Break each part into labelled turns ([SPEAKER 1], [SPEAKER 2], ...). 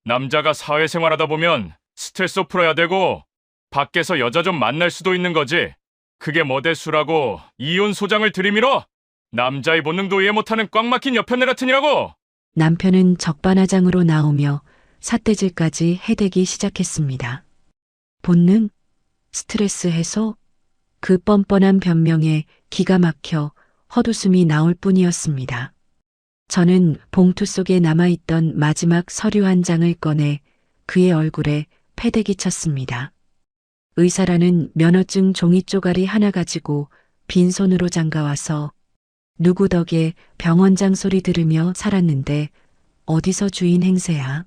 [SPEAKER 1] 남자가 사회생활하다 보면 스트레스 풀어야 되고 밖에서 여자 좀 만날 수도 있는 거지. 그게 뭐 대수라고 이혼 소장을 들이밀어? 남자의 본능도 이해 못하는 꽉 막힌 여편네 같으니라고!
[SPEAKER 2] 남편은 적반하장으로 나오며 삿대질까지 해대기 시작했습니다. 본능? 스트레스 해소? 그 뻔뻔한 변명에 기가 막혀 헛웃음이 나올 뿐이었습니다. 저는 봉투 속에 남아있던 마지막 서류 한 장을 꺼내 그의 얼굴에 패대기 쳤습니다. 의사라는 면허증 종이 쪼가리 하나 가지고 빈손으로 장가와서 누구 덕에 병원장 소리 들으며 살았는데 어디서 주인 행세야.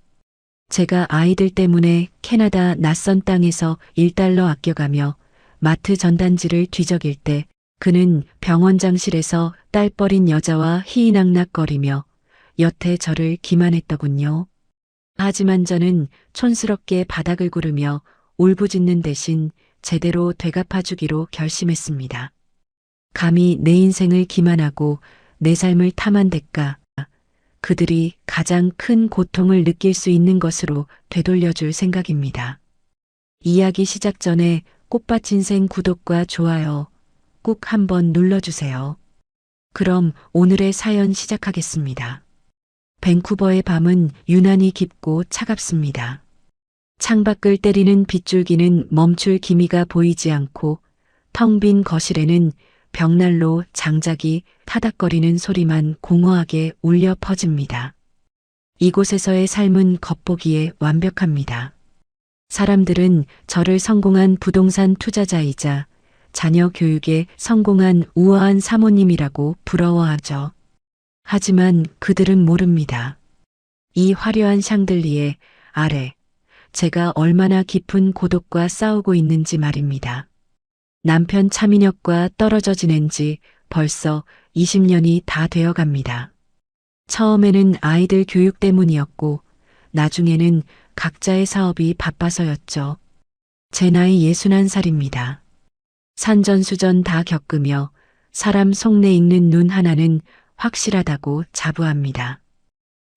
[SPEAKER 2] 제가 아이들 때문에 캐나다 낯선 땅에서 1달러 아껴가며 마트 전단지를 뒤적일 때 그는 병원장실에서 딸버린 여자와 희희낙낙거리며 여태 저를 기만했더군요. 하지만 저는 촌스럽게 바닥을 구르며 울부짖는 대신 제대로 되갚아주기로 결심했습니다. 감히 내 인생을 기만하고 내 삶을 탐한 대가, 그들이 가장 큰 고통을 느낄 수 있는 것으로 되돌려줄 생각입니다. 이야기 시작 전에 꽃밭 인생 구독과 좋아요 꼭 한번 눌러주세요. 그럼 오늘의 사연 시작하겠습니다. 밴쿠버의 밤은 유난히 깊고 차갑습니다. 창밖을 때리는 빗줄기는 멈출 기미가 보이지 않고 텅 빈 거실에는 벽난로 장작이 타닥거리는 소리만 공허하게 울려 퍼집니다. 이곳에서의 삶은 겉보기에 완벽합니다. 사람들은 저를 성공한 부동산 투자자이자 자녀 교육에 성공한 우아한 사모님이라고 부러워하죠. 하지만 그들은 모릅니다. 이 화려한 샹들리에 아래 제가 얼마나 깊은 고독과 싸우고 있는지 말입니다. 남편 차민혁과 떨어져 지낸 지 벌써 20년이 다 되어 갑니다. 처음에는 아이들 교육 때문이었고 나중에는 각자의 사업이 바빠서였죠. 제 나이 61살입니다. 산전수전 다 겪으며 사람 속내 읽는 눈 하나는 확실하다고 자부합니다.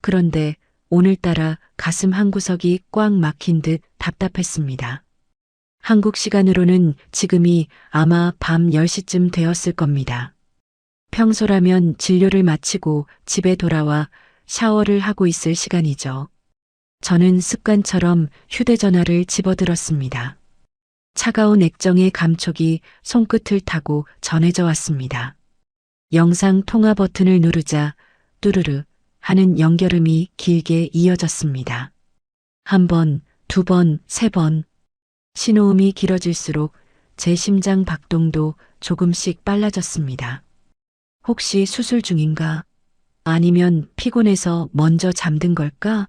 [SPEAKER 2] 그런데 오늘따라 가슴 한구석이 꽉 막힌 듯 답답했습니다. 한국 시간으로는 지금이 아마 밤 10시쯤 되었을 겁니다. 평소라면 진료를 마치고 집에 돌아와 샤워를 하고 있을 시간이죠. 저는 습관처럼 휴대전화를 집어들었습니다. 차가운 액정의 감촉이 손끝을 타고 전해져 왔습니다. 영상 통화 버튼을 누르자 뚜루르 하는 연결음이 길게 이어졌습니다. 한 번, 두 번, 세 번. 신호음이 길어질수록 제 심장 박동도 조금씩 빨라졌습니다. 혹시 수술 중인가? 아니면 피곤해서 먼저 잠든 걸까?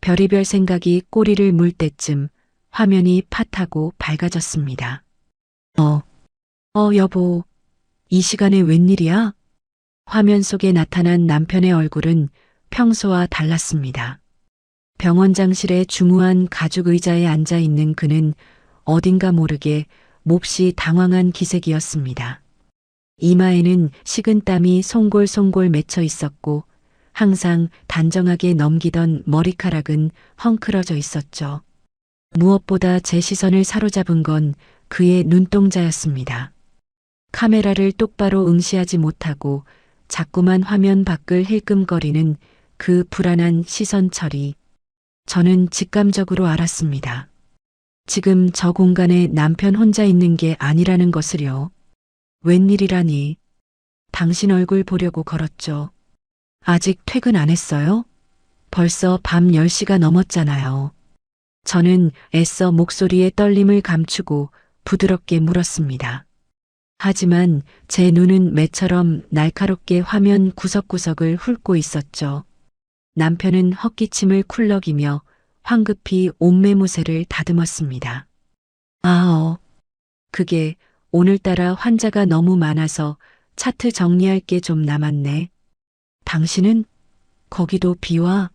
[SPEAKER 2] 별의별 생각이 꼬리를 물 때쯤 화면이 팟하고 밝아졌습니다. 여보. 이 시간에 웬일이야? 화면 속에 나타난 남편의 얼굴은 평소와 달랐습니다. 병원장실의 중후한 가죽 의자에 앉아 있는 그는 어딘가 모르게 몹시 당황한 기색이었습니다. 이마에는 식은땀이 송골송골 맺혀 있었고 항상 단정하게 넘기던 머리카락은 헝클어져 있었죠. 무엇보다 제 시선을 사로잡은 건 그의 눈동자였습니다. 카메라를 똑바로 응시하지 못하고 자꾸만 화면 밖을 힐끔거리는 그 불안한 시선 처리. 저는 직감적으로 알았습니다. 지금 저 공간에 남편 혼자 있는 게 아니라는 것을요. 웬일이라니. 당신 얼굴 보려고 걸었죠. 아직 퇴근 안 했어요? 벌써 밤 10시가 넘었잖아요. 저는 애써 목소리의 떨림을 감추고 부드럽게 물었습니다. 하지만 제 눈은 매처럼 날카롭게 화면 구석구석을 훑고 있었죠. 남편은 헛기침을 쿨럭이며 황급히 옷매무새를 다듬었습니다. 그게 오늘따라 환자가 너무 많아서 차트 정리할 게 좀 남았네. 당신은? 거기도 비와?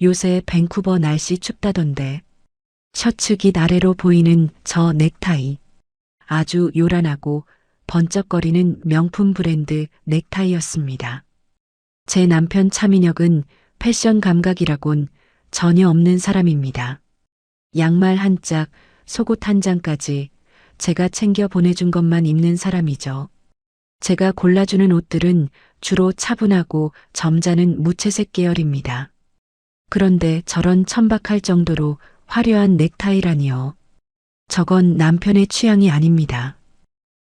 [SPEAKER 2] 요새 밴쿠버 날씨 춥다던데. 셔츠 깃 아래로 보이는 저 넥타이. 아주 요란하고 번쩍거리는 명품 브랜드 넥타이였습니다. 제 남편 차민혁은 패션 감각이라곤 전혀 없는 사람입니다. 양말 한 짝, 속옷 한 장까지 제가 챙겨 보내준 것만 입는 사람이죠. 제가 골라주는 옷들은 주로 차분하고 점잖은 무채색 계열입니다. 그런데 저런 천박할 정도로 화려한 넥타이라니요. 저건 남편의 취향이 아닙니다.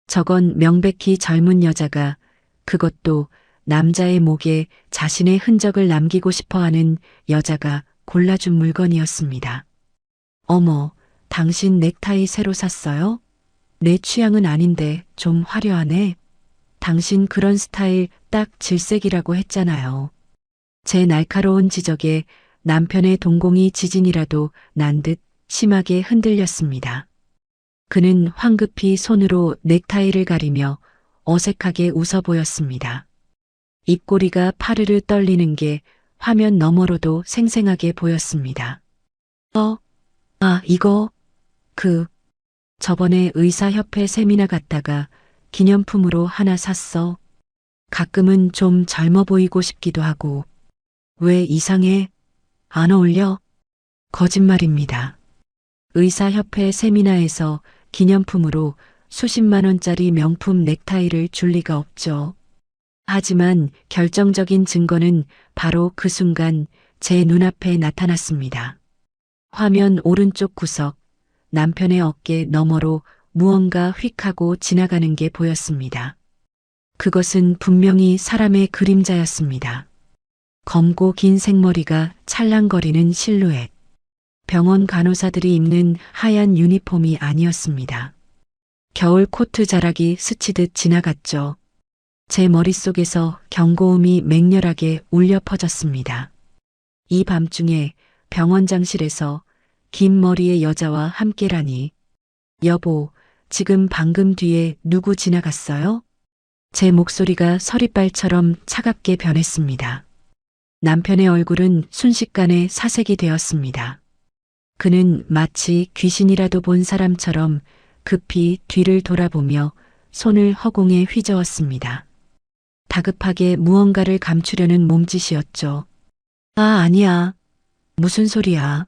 [SPEAKER 2] 저건 명백히 젊은 여자가, 그것도 남자의 목에 자신의 흔적을 남기고 싶어 하는 여자가 골라준 물건이었습니다. 어머, 당신 넥타이 새로 샀어요? 내 취향은 아닌데 좀 화려하네. 당신 그런 스타일 딱 질색이라고 했잖아요. 제 날카로운 지적에 남편의 동공이 지진이라도 난 듯 심하게 흔들렸습니다. 그는 황급히 손으로 넥타이를 가리며 어색하게 웃어 보였습니다. 입꼬리가 파르르 떨리는 게 화면 너머로도 생생하게 보였습니다. 이거, 저번에 의사협회 세미나 갔다가 기념품으로 하나 샀어. 가끔은 좀 젊어 보이고 싶기도 하고. 왜 이상해? 안 어울려? 거짓말입니다. 의사협회 세미나에서 기념품으로 수십만 원짜리 명품 넥타이를 줄 리가 없죠. 하지만 결정적인 증거는 바로 그 순간 제 눈앞에 나타났습니다. 화면 오른쪽 구석, 남편의 어깨 너머로 무언가 휙 하고 지나가는 게 보였습니다. 그것은 분명히 사람의 그림자였습니다. 검고 긴 생머리가 찰랑거리는 실루엣. 병원 간호사들이 입는 하얀 유니폼이 아니었습니다. 겨울 코트 자락이 스치듯 지나갔죠. 제 머릿속에서 경고음이 맹렬하게 울려 퍼졌습니다. 이 밤중에 병원장실에서 긴 머리의 여자와 함께라니. 여보, 지금 방금 뒤에 누구 지나갔어요? 제 목소리가 서리발처럼 차갑게 변했습니다. 남편의 얼굴은 순식간에 사색이 되었습니다. 그는 마치 귀신이라도 본 사람처럼 급히 뒤를 돌아보며 손을 허공에 휘저었습니다. 다급하게 무언가를 감추려는 몸짓이었죠. 아니야. 무슨 소리야.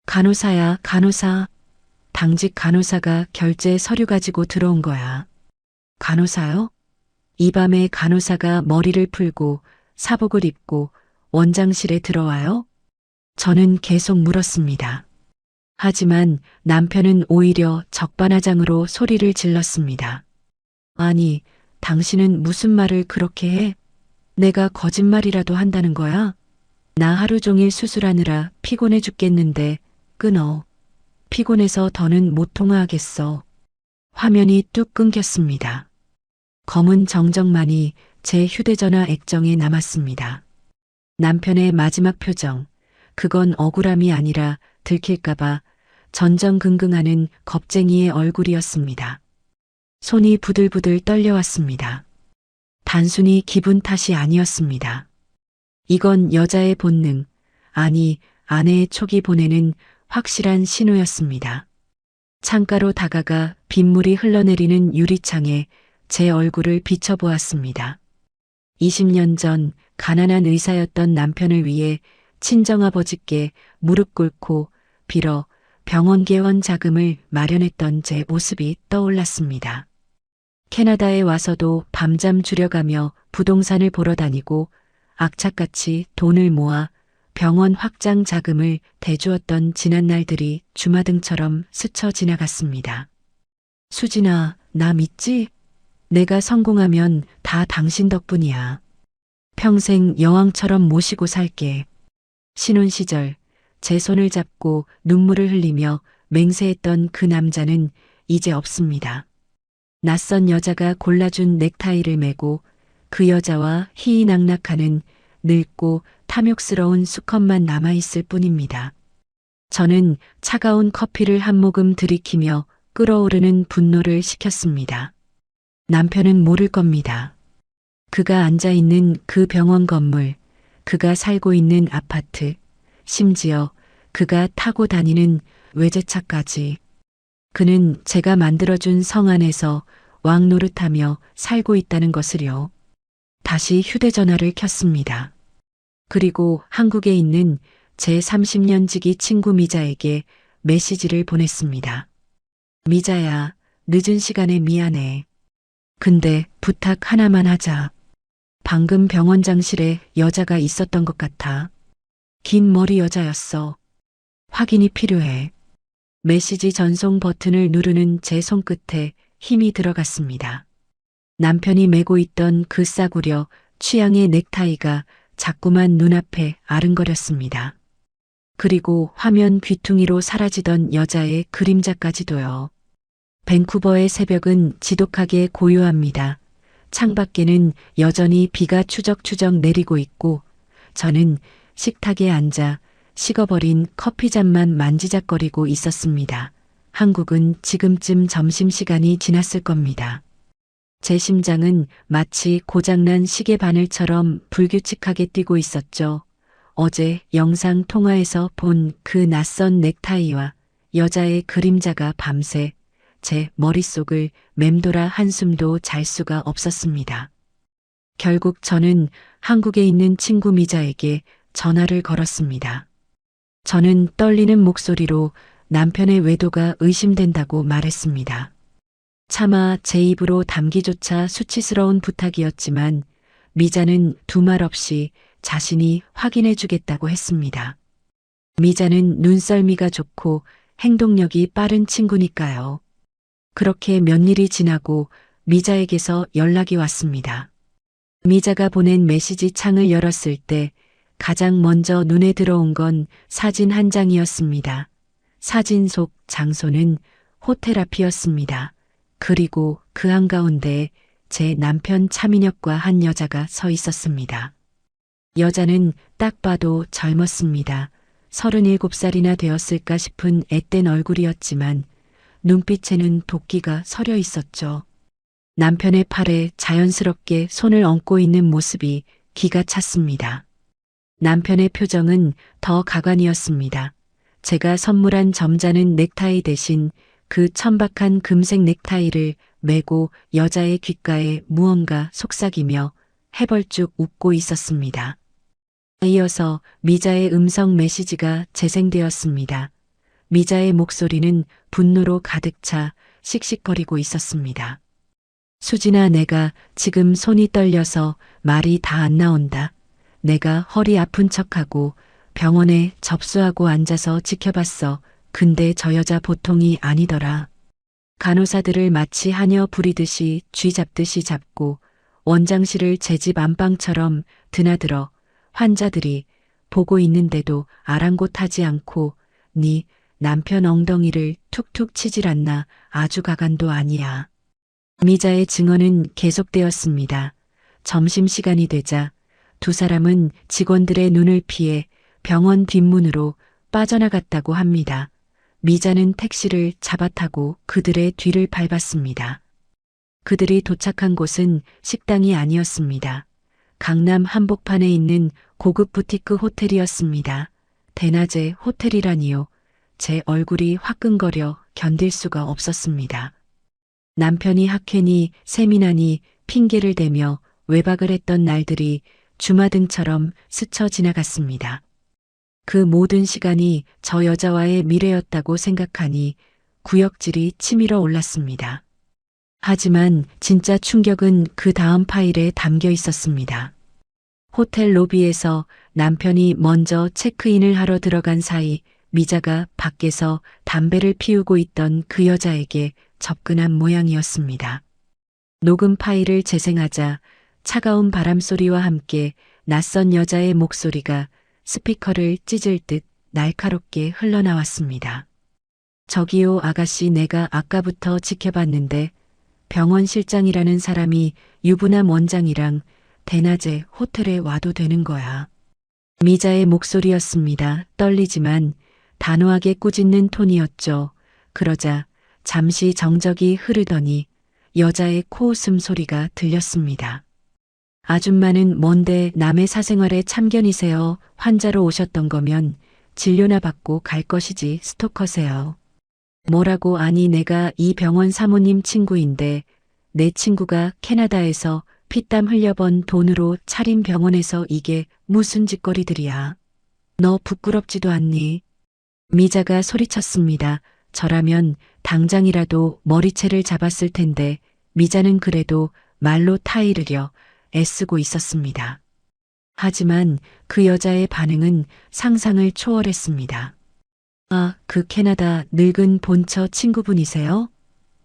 [SPEAKER 2] 간호사야, 간호사. 당직 간호사가 결제 서류 가지고 들어온 거야. 간호사요? 이 밤에 간호사가 머리를 풀고 사복을 입고 원장실에 들어와요? 저는 계속 물었습니다. 하지만 남편은 오히려 적반하장으로 소리를 질렀습니다. 아니, 당신은 무슨 말을 그렇게 해? 내가 거짓말이라도 한다는 거야? 나 하루 종일 수술하느라 피곤해 죽겠는데 끊어. 피곤해서 더는 못 통화하겠어. 화면이 뚝 끊겼습니다. 검은 정적만이 제 휴대전화 액정에 남았습니다. 남편의 마지막 표정, 그건 억울함이 아니라 들킬까봐 전전긍긍하는 겁쟁이의 얼굴이었습니다. 손이 부들부들 떨려왔습니다. 단순히 기분 탓이 아니었습니다. 이건 여자의 본능, 아니 아내의 촉이 보내는 확실한 신호였습니다. 창가로 다가가 빗물이 흘러내리는 유리창에 제 얼굴을 비춰보았습니다. 20년 전 가난한 의사였던 남편을 위해 친정아버지께 무릎 꿇고 빌어 병원 개원 자금을 마련했던 제 모습이 떠올랐습니다. 캐나다에 와서도 밤잠 줄여가며 부동산을 보러 다니고 악착같이 돈을 모아 병원 확장 자금을 대주었던 지난 날들이 주마등처럼 스쳐 지나갔습니다. 수진아, 나 믿지? 내가 성공하면 다 당신 덕분이야. 평생 여왕처럼 모시고 살게. 신혼 시절 제 손을 잡고 눈물을 흘리며 맹세했던 그 남자는 이제 없습니다. 낯선 여자가 골라준 넥타이를 메고 그 여자와 희희낙낙하는 늙고 탐욕스러운 수컷만 남아있을 뿐입니다. 저는 차가운 커피를 한 모금 들이키며 끓어오르는 분노를 식혔습니다. 남편은 모를 겁니다. 그가 앉아있는 그 병원 건물, 그가 살고 있는 아파트, 심지어 그가 타고 다니는 외제차까지. 그는 제가 만들어준 성 안에서 왕 노릇하며 살고 있다는 것을요. 다시 휴대전화를 켰습니다. 그리고 한국에 있는 제 30년 지기 친구 미자에게 메시지를 보냈습니다. 미자야, 늦은 시간에 미안해. 근데 부탁 하나만 하자. 방금 병원장실에 여자가 있었던 것 같아. 긴 머리 여자였어. 확인이 필요해. 메시지 전송 버튼을 누르는 제 손끝에 힘이 들어갔습니다. 남편이 메고 있던 그 싸구려 취향의 넥타이가 자꾸만 눈앞에 아른거렸습니다. 그리고 화면 귀퉁이로 사라지던 여자의 그림자까지도요. 밴쿠버의 새벽은 지독하게 고요합니다. 창밖에는 여전히 비가 추적추적 내리고 있고 저는 식탁에 앉아 식어버린 커피잔만 만지작거리고 있었습니다. 한국은 지금쯤 점심시간이 지났을 겁니다. 제 심장은 마치 고장난 시계 바늘처럼 불규칙하게 뛰고 있었죠. 어제 영상 통화에서 본 그 낯선 넥타이와 여자의 그림자가 밤새 제 머릿속을 맴돌아 한숨도 잘 수가 없었습니다. 결국 저는 한국에 있는 친구 미자에게 전화를 걸었습니다. 저는 떨리는 목소리로 남편의 외도가 의심된다고 말했습니다. 차마 제 입으로 담기조차 수치스러운 부탁이었지만 미자는 두말 없이 자신이 확인해 주겠다고 했습니다. 미자는 눈썰미가 좋고 행동력이 빠른 친구니까요. 그렇게 몇 일이 지나고 미자에게서 연락이 왔습니다. 미자가 보낸 메시지 창을 열었을 때 가장 먼저 눈에 들어온 건 사진 한 장이었습니다. 사진 속 장소는 호텔 앞이었습니다. 그리고 그 한가운데 제 남편 차민혁과 한 여자가 서 있었습니다. 여자는 딱 봐도 젊었습니다. 37살이나 되었을까 싶은 앳된 얼굴이었지만 눈빛에는 도끼가 서려 있었죠. 남편의 팔에 자연스럽게 손을 얹고 있는 모습이 기가 찼습니다. 남편의 표정은 더 가관이었습니다. 제가 선물한 점잖은 넥타이 대신 그 천박한 금색 넥타이를 메고 여자의 귓가에 무언가 속삭이며 해벌쭉 웃고 있었습니다. 이어서 미자의 음성 메시지가 재생되었습니다. 미자의 목소리는 분노로 가득 차 씩씩거리고 있었습니다. 수진아, 내가 지금 손이 떨려서 말이 다 안 나온다. 내가 허리 아픈 척하고 병원에 접수하고 앉아서 지켜봤어. 근데 저 여자 보통이 아니더라. 간호사들을 마치 하녀 부리듯이 쥐 잡듯이 잡고 원장실을 제 집 안방처럼 드나들어 환자들이 보고 있는데도 아랑곳하지 않고 네 남편 엉덩이를 툭툭 치질 않나. 아주 가관도 아니야. 미자의 증언은 계속되었습니다. 점심시간이 되자 두 사람은 직원들의 눈을 피해 병원 뒷문으로 빠져나갔다고 합니다. 미자는 택시를 잡아타고 그들의 뒤를 밟았습니다. 그들이 도착한 곳은 식당이 아니었습니다. 강남 한복판에 있는 고급 부티크 호텔이었습니다. 대낮에 호텔이라니요. 제 얼굴이 화끈거려 견딜 수가 없었습니다. 남편이 학회니 세미나니 핑계를 대며 외박을 했던 날들이 주마등처럼 스쳐 지나갔습니다. 그 모든 시간이 저 여자와의 미래였다고 생각하니 구역질이 치밀어 올랐습니다. 하지만 진짜 충격은 그 다음 파일에 담겨 있었습니다. 호텔 로비에서 남편이 먼저 체크인을 하러 들어간 사이 미자가 밖에서 담배를 피우고 있던 그 여자에게 접근한 모양이었습니다. 녹음 파일을 재생하자 차가운 바람소리와 함께 낯선 여자의 목소리가 스피커를 찢을 듯 날카롭게 흘러나왔습니다. 저기요 아가씨, 내가 아까부터 지켜봤는데 병원 실장이라는 사람이 유부남 원장이랑 대낮에 호텔에 와도 되는 거야. 미자의 목소리였습니다. 떨리지만 단호하게 꾸짖는 톤이었죠. 그러자 잠시 정적이 흐르더니 여자의 코웃음 소리가 들렸습니다. 아줌마는 뭔데 남의 사생활에 참견이세요. 환자로 오셨던 거면 진료나 받고 갈 것이지 스토커세요. 뭐라고? 아니, 내가 이 병원 사모님 친구인데 내 친구가 캐나다에서 피땀 흘려번 돈으로 차린 병원에서 이게 무슨 짓거리들이야. 너 부끄럽지도 않니? 미자가 소리쳤습니다. 저라면 당장이라도 머리채를 잡았을 텐데 미자는 그래도 말로 타이르려 애쓰고 있었습니다. 하지만 그 여자의 반응은 상상을 초월했습니다. 아, 그 캐나다 늙은 본처 친구분이세요?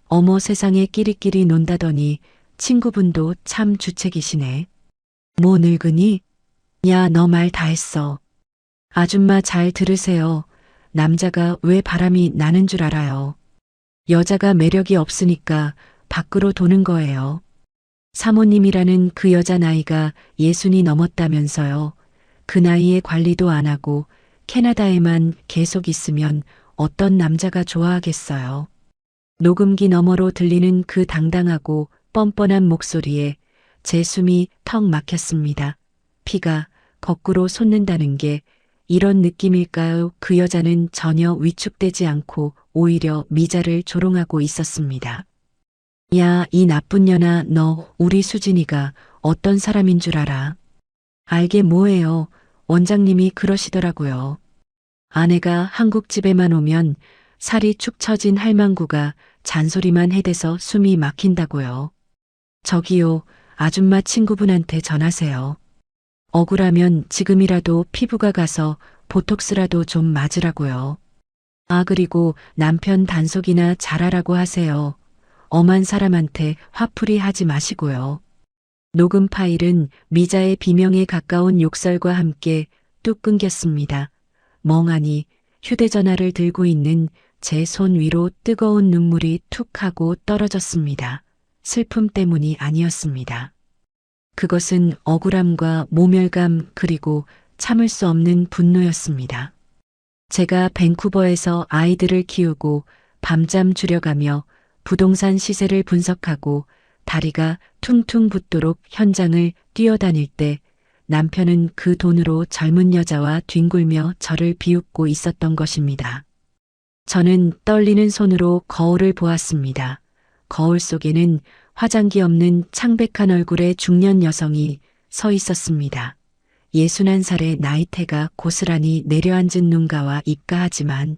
[SPEAKER 2] 어머 세상에 끼리끼리 논다더니 친구분도 참 주책이시네. 뭐 늙으니? 야, 너 말 다 했어. 아줌마 잘 들으세요. 남자가 왜 바람이 나는 줄 알아요. 여자가 매력이 없으니까 밖으로 도는 거예요. 사모님이라는 그 여자 나이가 60이 넘었다면서요. 그 나이에 관리도 안 하고 캐나다에만 계속 있으면 어떤 남자가 좋아하겠어요. 녹음기 너머로 들리는 그 당당하고 뻔뻔한 목소리에 제 숨이 턱 막혔습니다. 피가 거꾸로 솟는다는 게 이런 느낌일까요? 그 여자는 전혀 위축되지 않고 오히려 미자를 조롱하고 있었습니다. 야, 이 나쁜 년아, 너 우리 수진이가 어떤 사람인 줄 알아? 알게 뭐예요. 원장님이 그러시더라고요. 아내가 한국 집에만 오면 살이 축 처진 할망구가 잔소리만 해대서 숨이 막힌다고요. 저기요, 아줌마 친구분한테 전하세요. 억울하면 지금이라도 피부가 가서 보톡스라도 좀 맞으라고요. 아, 그리고 남편 단속이나 잘하라고 하세요. 엄한 사람한테 화풀이 하지 마시고요. 녹음 파일은 미자의 비명에 가까운 욕설과 함께 뚝 끊겼습니다. 멍하니 휴대전화를 들고 있는 제 손 위로 뜨거운 눈물이 툭 하고 떨어졌습니다. 슬픔 때문이 아니었습니다. 그것은 억울함과 모멸감 그리고 참을 수 없는 분노였습니다. 제가 밴쿠버에서 아이들을 키우고 밤잠 줄여가며 부동산 시세를 분석하고 다리가 퉁퉁 붓도록 현장을 뛰어다닐 때 남편은 그 돈으로 젊은 여자와 뒹굴며 저를 비웃고 있었던 것입니다. 저는 떨리는 손으로 거울을 보았습니다. 거울 속에는 화장기 없는 창백한 얼굴의 중년 여성이 서 있었습니다. 61살의 나이테가 고스란히 내려앉은 눈가와 입가하지만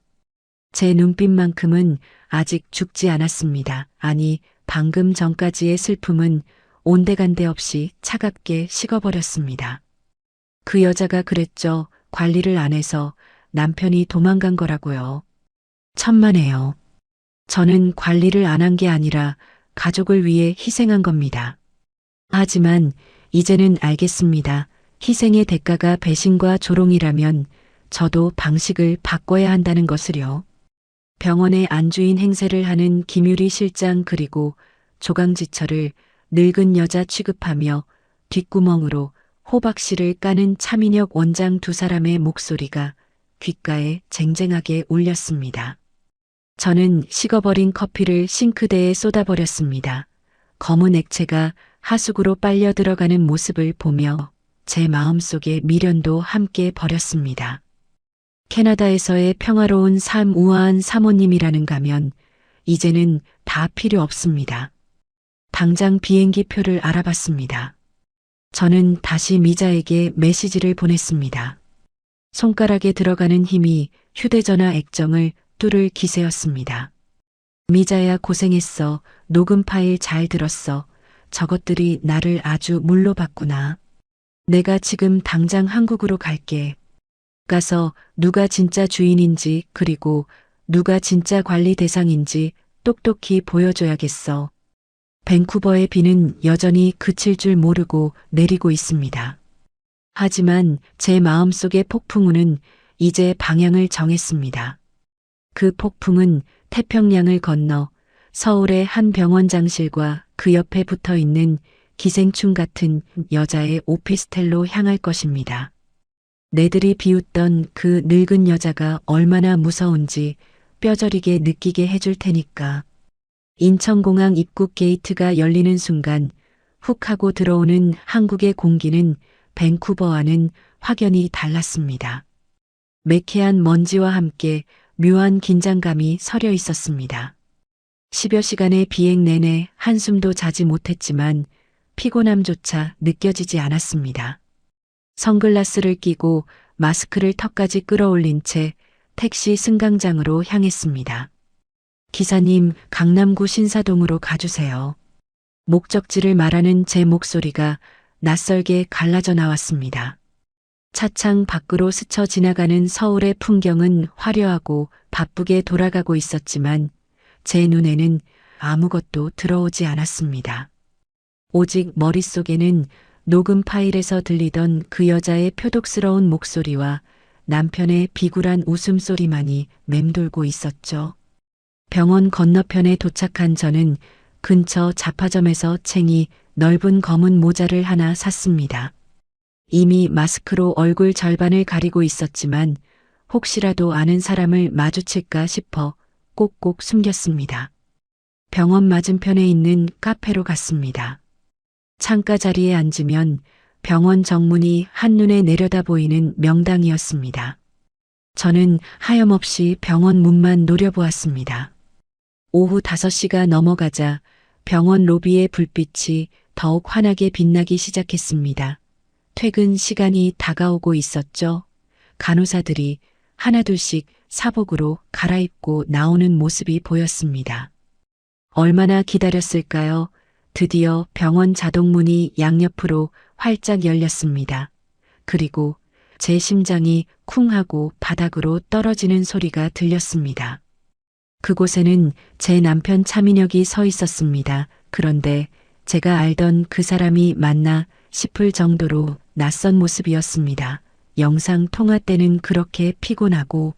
[SPEAKER 2] 제 눈빛만큼은 아직 죽지 않았습니다. 아니, 방금 전까지의 슬픔은 온데간데 없이 차갑게 식어버렸습니다. 그 여자가 그랬죠. 관리를 안 해서 남편이 도망간 거라고요. 천만에요. 저는 관리를 안 한 게 아니라 가족을 위해 희생한 겁니다. 하지만 이제는 알겠습니다. 희생의 대가가 배신과 조롱이라면 저도 방식을 바꿔야 한다는 것을요. 병원의 안주인 행세를 하는 김유리 실장 그리고 조강지철을 늙은 여자 취급하며 뒷구멍으로 호박씨를 까는 차민혁 원장 두 사람의 목소리가 귓가에 쟁쟁하게 울렸습니다. 저는 식어버린 커피를 싱크대에 쏟아버렸습니다. 검은 액체가 하수구로 빨려 들어가는 모습을 보며 제 마음속의 미련도 함께 버렸습니다. 캐나다에서의 평화로운 삶 우아한 사모님이라는 가면 이제는 다 필요 없습니다. 당장 비행기 표를 알아봤습니다. 저는 다시 미자에게 메시지를 보냈습니다. 손가락에 들어가는 힘이 휴대전화 액정을 뚫을 기세였습니다. 미자야 고생했어. 녹음 파일 잘 들었어. 저것들이 나를 아주 물로 봤구나. 내가 지금 당장 한국으로 갈게. 가서 누가 진짜 주인인지 그리고 누가 진짜 관리 대상인지 똑똑히 보여줘야겠어. 밴쿠버의 비는 여전히 그칠 줄 모르고 내리고 있습니다. 하지만 제 마음속의 폭풍우는 이제 방향을 정했습니다. 그 폭풍은 태평양을 건너 서울의 한 병원장실과 그 옆에 붙어 있는 기생충 같은 여자의 오피스텔로 향할 것입니다. 내들이 비웃던 그 늙은 여자가 얼마나 무서운지 뼈저리게 느끼게 해줄 테니까. 인천공항 입국 게이트가 열리는 순간 훅 하고 들어오는 한국의 공기는 밴쿠버와는 확연히 달랐습니다. 매캐한 먼지와 함께 묘한 긴장감이 서려 있었습니다. 10여 시간의 비행 내내 한숨도 자지 못했지만 피곤함조차 느껴지지 않았습니다. 선글라스를 끼고 마스크를 턱까지 끌어올린 채 택시 승강장으로 향했습니다. 기사님, 강남구 신사동으로 가주세요. 목적지를 말하는 제 목소리가 낯설게 갈라져 나왔습니다. 차창 밖으로 스쳐 지나가는 서울의 풍경은 화려하고 바쁘게 돌아가고 있었지만 제 눈에는 아무것도 들어오지 않았습니다. 오직 머릿속에는 녹음 파일에서 들리던 그 여자의 표독스러운 목소리와 남편의 비굴한 웃음소리만이 맴돌고 있었죠. 병원 건너편에 도착한 저는 근처 잡화점에서 챙이 넓은 검은 모자를 하나 샀습니다. 이미 마스크로 얼굴 절반을 가리고 있었지만 혹시라도 아는 사람을 마주칠까 싶어 꼭꼭 숨겼습니다. 병원 맞은편에 있는 카페로 갔습니다. 창가 자리에 앉으면 병원 정문이 한눈에 내려다 보이는 명당이었습니다. 저는 하염없이 병원 문만 노려보았습니다. 오후 5시가 넘어가자 병원 로비의 불빛이 더욱 환하게 빛나기 시작했습니다. 퇴근 시간이 다가오고 있었죠. 간호사들이 하나둘씩 사복으로 갈아입고 나오는 모습이 보였습니다. 얼마나 기다렸을까요? 드디어 병원 자동문이 양옆으로 활짝 열렸습니다. 그리고 제 심장이 쿵 하고 바닥으로 떨어지는 소리가 들렸습니다. 그곳에는 제 남편 차민혁이 서 있었습니다. 그런데 제가 알던 그 사람이 맞나 싶을 정도로 낯선 모습이었습니다. 영상 통화 때는 그렇게 피곤하고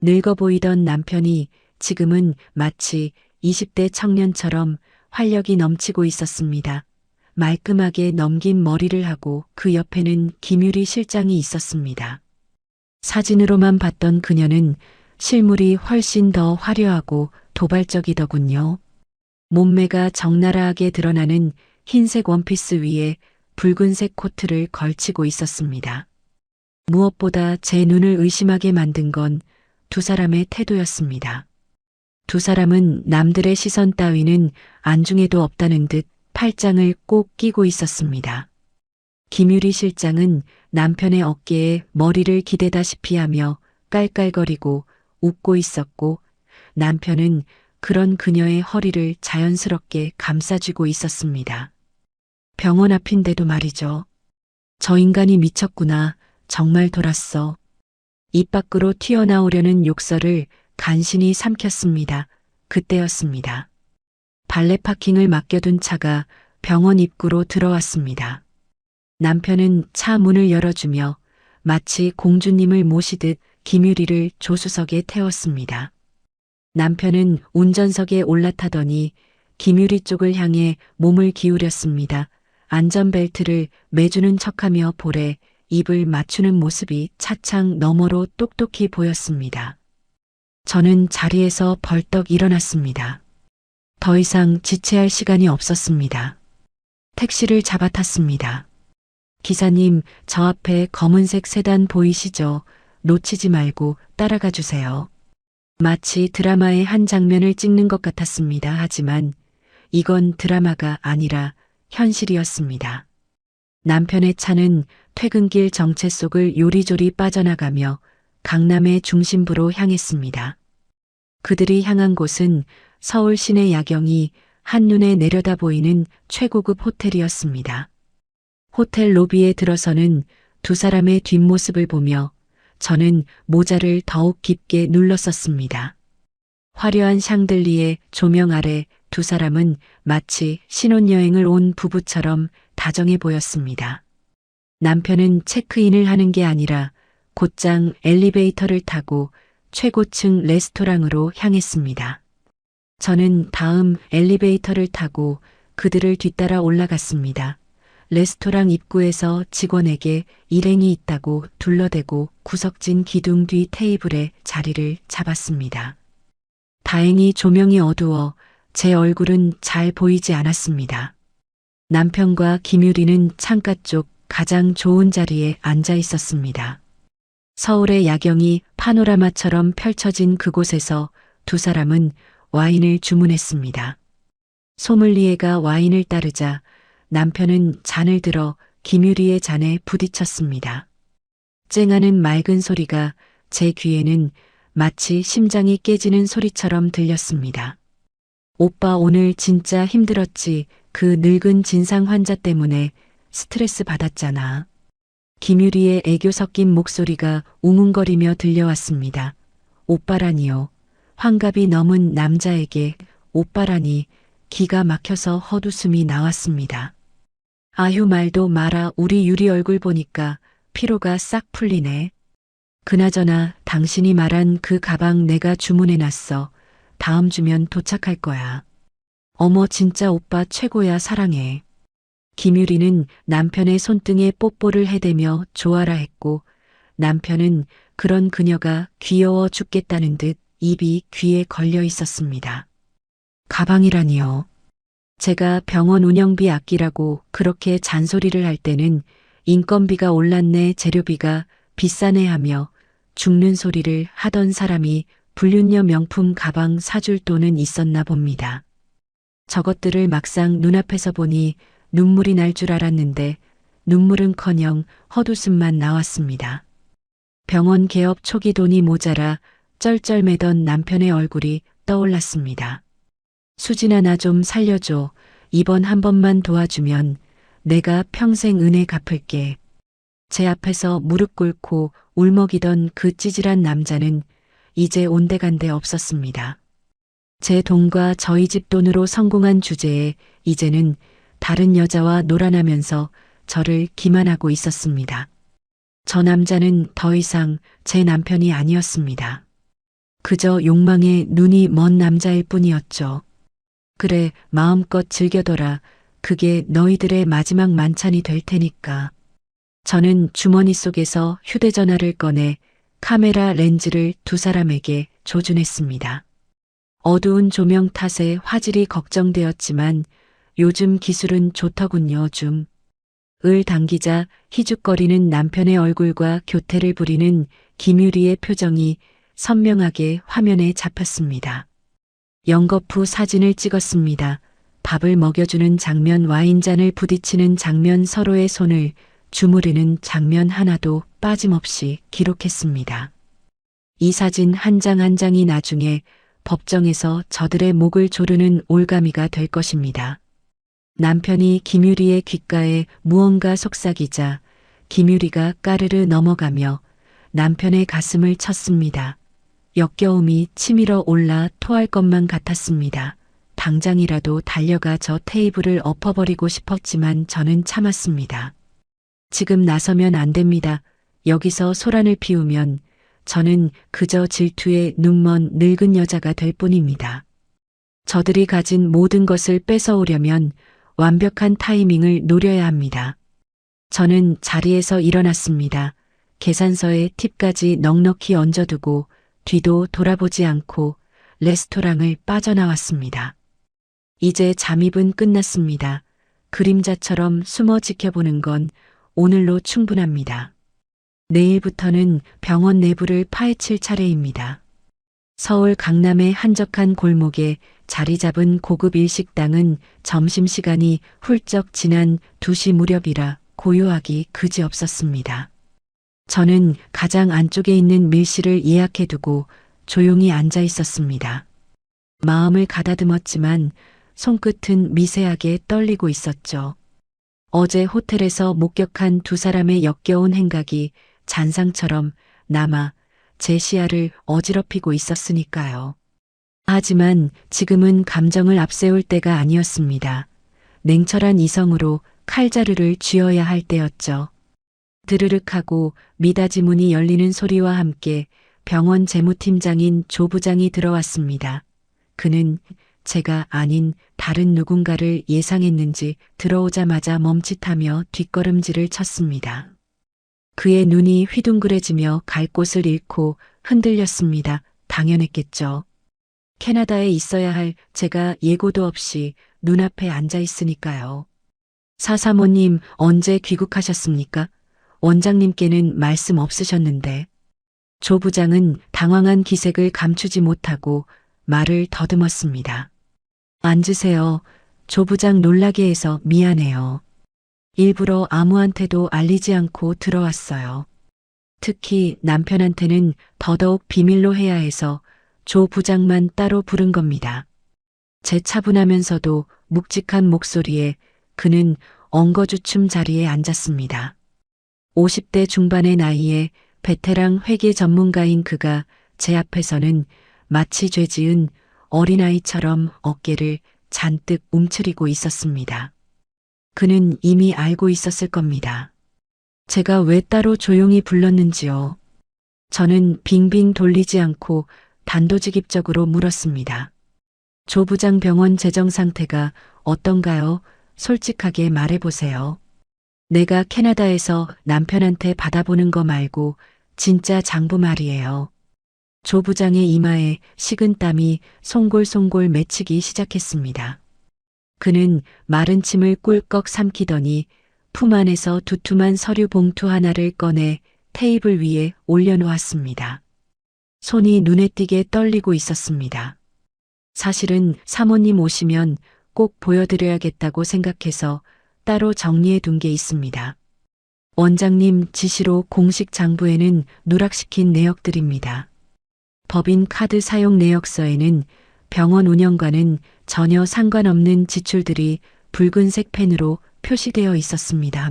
[SPEAKER 2] 늙어 보이던 남편이 지금은 마치 20대 청년처럼 활력이 넘치고 있었습니다. 말끔하게 넘긴 머리를 하고 그 옆에는 김유리 실장이 있었습니다. 사진으로만 봤던 그녀는 실물이 훨씬 더 화려하고 도발적이더군요. 몸매가 적나라하게 드러나는 흰색 원피스 위에 붉은색 코트를 걸치고 있었습니다. 무엇보다 제 눈을 의심하게 만든 건 두 사람의 태도였습니다. 두 사람은 남들의 시선 따위는 안중에도 없다는 듯 팔짱을 꼭 끼고 있었습니다. 김유리 실장은 남편의 어깨에 머리를 기대다시피 하며 깔깔거리고 웃고 있었고 남편은 그런 그녀의 허리를 자연스럽게 감싸쥐고 있었습니다. 병원 앞인데도 말이죠. 저 인간이 미쳤구나. 정말 돌았어. 입 밖으로 튀어나오려는 욕설을 간신히 삼켰습니다. 그때였습니다. 발레 파킹을 맡겨둔 차가 병원 입구로 들어왔습니다. 남편은 차 문을 열어주며 마치 공주님을 모시듯 김유리를 조수석에 태웠습니다. 남편은 운전석에 올라타더니 김유리 쪽을 향해 몸을 기울였습니다. 안전벨트를 매주는 척하며 볼에 입을 맞추는 모습이 차창 너머로 똑똑히 보였습니다. 저는 자리에서 벌떡 일어났습니다. 더 이상 지체할 시간이 없었습니다. 택시를 잡아탔습니다. 기사님, 저 앞에 검은색 세단 보이시죠? 놓치지 말고 따라가 주세요. 마치 드라마의 한 장면을 찍는 것 같았습니다. 하지만 이건 드라마가 아니라 현실이었습니다. 남편의 차는 퇴근길 정체 속을 요리조리 빠져나가며 강남의 중심부로 향했습니다. 그들이 향한 곳은 서울 시내 야경이 한눈에 내려다 보이는 최고급 호텔이었습니다. 호텔 로비에 들어서는 두 사람의 뒷모습을 보며 저는 모자를 더욱 깊게 눌렀었습니다. 화려한 샹들리에 조명 아래 두 사람은 마치 신혼여행을 온 부부처럼 다정해 보였습니다. 남편은 체크인을 하는 게 아니라 곧장 엘리베이터를 타고 최고층 레스토랑으로 향했습니다. 저는 다음 엘리베이터를 타고 그들을 뒤따라 올라갔습니다. 레스토랑 입구에서 직원에게 일행이 있다고 둘러대고 구석진 기둥 뒤 테이블에 자리를 잡았습니다. 다행히 조명이 어두워 제 얼굴은 잘 보이지 않았습니다. 남편과 김유리는 창가 쪽 가장 좋은 자리에 앉아 있었습니다. 서울의 야경이 파노라마처럼 펼쳐진 그곳에서 두 사람은 와인을 주문했습니다. 소믈리에가 와인을 따르자 남편은 잔을 들어 김유리의 잔에 부딪혔습니다. 쨍하는 맑은 소리가 제 귀에는 마치 심장이 깨지는 소리처럼 들렸습니다. 오빠 오늘 진짜 힘들었지. 그 늙은 진상 환자 때문에 스트레스 받았잖아. 김유리의 애교 섞인 목소리가 웅웅거리며 들려왔습니다. 오빠라니요. 환갑이 넘은 남자에게 오빠라니 기가 막혀서 헛웃음이 나왔습니다. 아휴 말도 마라. 우리 유리 얼굴 보니까 피로가 싹 풀리네. 그나저나 당신이 말한 그 가방 내가 주문해놨어. 다음 주면 도착할 거야. 어머 진짜 오빠 최고야. 사랑해. 김유리는 남편의 손등에 뽀뽀를 해대며 좋아라 했고 남편은 그런 그녀가 귀여워 죽겠다는 듯 입이 귀에 걸려 있었습니다. 가방이라니요. 제가 병원 운영비 아끼라고 그렇게 잔소리를 할 때는 인건비가 올랐네, 재료비가 비싸네 하며 죽는 소리를 하던 사람이 불륜녀 명품 가방 사줄 돈은 있었나 봅니다. 저것들을 막상 눈앞에서 보니 눈물이 날 줄 알았는데 눈물은커녕 헛웃음만 나왔습니다. 병원 개업 초기 돈이 모자라 쩔쩔매던 남편의 얼굴이 떠올랐습니다. 수진아 나 좀 살려줘. 이번 한 번만 도와주면 내가 평생 은혜 갚을게. 제 앞에서 무릎 꿇고 울먹이던 그 찌질한 남자는 이제 온데간데 없었습니다. 제 돈과 저희 집 돈으로 성공한 주제에 이제는 다른 여자와 놀아나면서 저를 기만하고 있었습니다. 저 남자는 더 이상 제 남편이 아니었습니다. 그저 욕망에 눈이 먼 남자일 뿐이었죠. 그래, 마음껏 즐겨둬라. 그게 너희들의 마지막 만찬이 될 테니까. 저는 주머니 속에서 휴대전화를 꺼내 카메라 렌즈를 두 사람에게 조준했습니다. 어두운 조명 탓에 화질이 걱정되었지만 요즘 기술은 좋더군요. 을 당기자 희죽거리는 남편의 얼굴과 교태를 부리는 김유리의 표정이 선명하게 화면에 잡혔습니다. 연거푸 사진을 찍었습니다. 밥을 먹여주는 장면, 와인잔을 부딪히는 장면, 서로의 손을 주무르는 장면 하나도 빠짐없이 기록했습니다. 이 사진 한 장 한 장이 나중에 법정에서 저들의 목을 조르는 올가미가 될 것입니다. 남편이 김유리의 귓가에 무언가 속삭이자 김유리가 까르르 넘어가며 남편의 가슴을 쳤습니다. 역겨움이 치밀어 올라 토할 것만 같았습니다. 당장이라도 달려가 저 테이블을 엎어버리고 싶었지만 저는 참았습니다. 지금 나서면 안 됩니다. 여기서 소란을 피우면 저는 그저 질투에 눈먼 늙은 여자가 될 뿐입니다. 저들이 가진 모든 것을 뺏어오려면 완벽한 타이밍을 노려야 합니다. 저는 자리에서 일어났습니다. 계산서에 팁까지 넉넉히 얹어두고 뒤도 돌아보지 않고 레스토랑을 빠져나왔습니다. 이제 잠입은 끝났습니다. 그림자처럼 숨어 지켜보는 건 오늘로 충분합니다. 내일부터는 병원 내부를 파헤칠 차례입니다. 서울 강남의 한적한 골목에 자리 잡은 고급 일식당은 점심시간이 훌쩍 지난 2시 무렵이라 고요하기 그지없었습니다. 저는 가장 안쪽에 있는 밀실을 예약해두고 조용히 앉아 있었습니다. 마음을 가다듬었지만 손끝은 미세하게 떨리고 있었죠. 어제 호텔에서 목격한 두 사람의 역겨운 행각이 잔상처럼 남아 제 시야를 어지럽히고 있었으니까요. 하지만 지금은 감정을 앞세울 때가 아니었습니다. 냉철한 이성으로 칼자루를 쥐어야 할 때였죠. 드르륵 하고 미닫이 문이 열리는 소리와 함께 병원 재무팀장인 조 부장이 들어왔습니다. 그는 제가 아닌 다른 누군가를 예상했는지 들어오자마자 멈칫하며 뒷걸음질을 쳤습니다. 그의 눈이 휘둥그레지며 갈 곳을 잃고 흔들렸습니다. 당연했겠죠. 캐나다에 있어야 할 제가 예고도 없이 눈앞에 앉아 있으니까요. 사사모님 언제 귀국하셨습니까? 원장님께는 말씀 없으셨는데. 조 부장은 당황한 기색을 감추지 못하고 말을 더듬었습니다. 앉으세요. 조 부장 놀라게 해서 미안해요. 일부러 아무한테도 알리지 않고 들어왔어요. 특히 남편한테는 더더욱 비밀로 해야 해서 조 부장만 따로 부른 겁니다. 제 차분하면서도 묵직한 목소리에 그는 엉거주춤 자리에 앉았습니다. 50대 중반의 나이에 베테랑 회계 전문가인 그가 제 앞에서는 마치 죄지은 어린아이처럼 어깨를 잔뜩 움츠리고 있었습니다. 그는 이미 알고 있었을 겁니다. 제가 왜 따로 조용히 불렀는지요. 저는 빙빙 돌리지 않고 단도직입적으로 물었습니다. 조 부장 병원 재정 상태가 어떤가요? 솔직하게 말해보세요. 내가 캐나다에서 남편한테 받아보는 거 말고 진짜 장부 말이에요. 조 부장의 이마에 식은 땀이 송골송골 맺히기 시작했습니다. 그는 마른 침을 꿀꺽 삼키더니 품 안에서 두툼한 서류 봉투 하나를 꺼내 테이블 위에 올려놓았습니다. 손이 눈에 띄게 떨리고 있었습니다. 사실은 사모님 오시면 꼭 보여드려야겠다고 생각해서 따로 정리해 둔 게 있습니다. 원장님 지시로 공식 장부에는 누락시킨 내역들입니다. 법인 카드 사용 내역서에는 병원 운영과는 전혀 상관없는 지출들이 붉은색 펜으로 표시되어 있었습니다.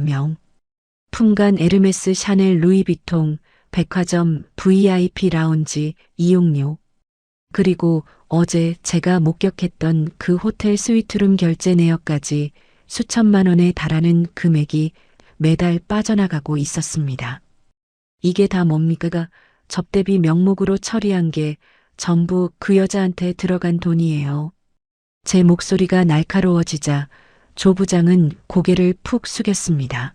[SPEAKER 2] 품간 에르메스 샤넬 루이비통, 백화점 VIP 라운지 이용료, 그리고 어제 제가 목격했던 그 호텔 스위트룸 결제 내역까지 수천만 원에 달하는 금액이 매달 빠져나가고 있었습니다. 이게 다 뭡니까? 접대비 명목으로 처리한 게 전부 그 여자한테 들어간 돈이에요. 제 목소리가 날카로워지자 조 부장은 고개를 푹 숙였습니다.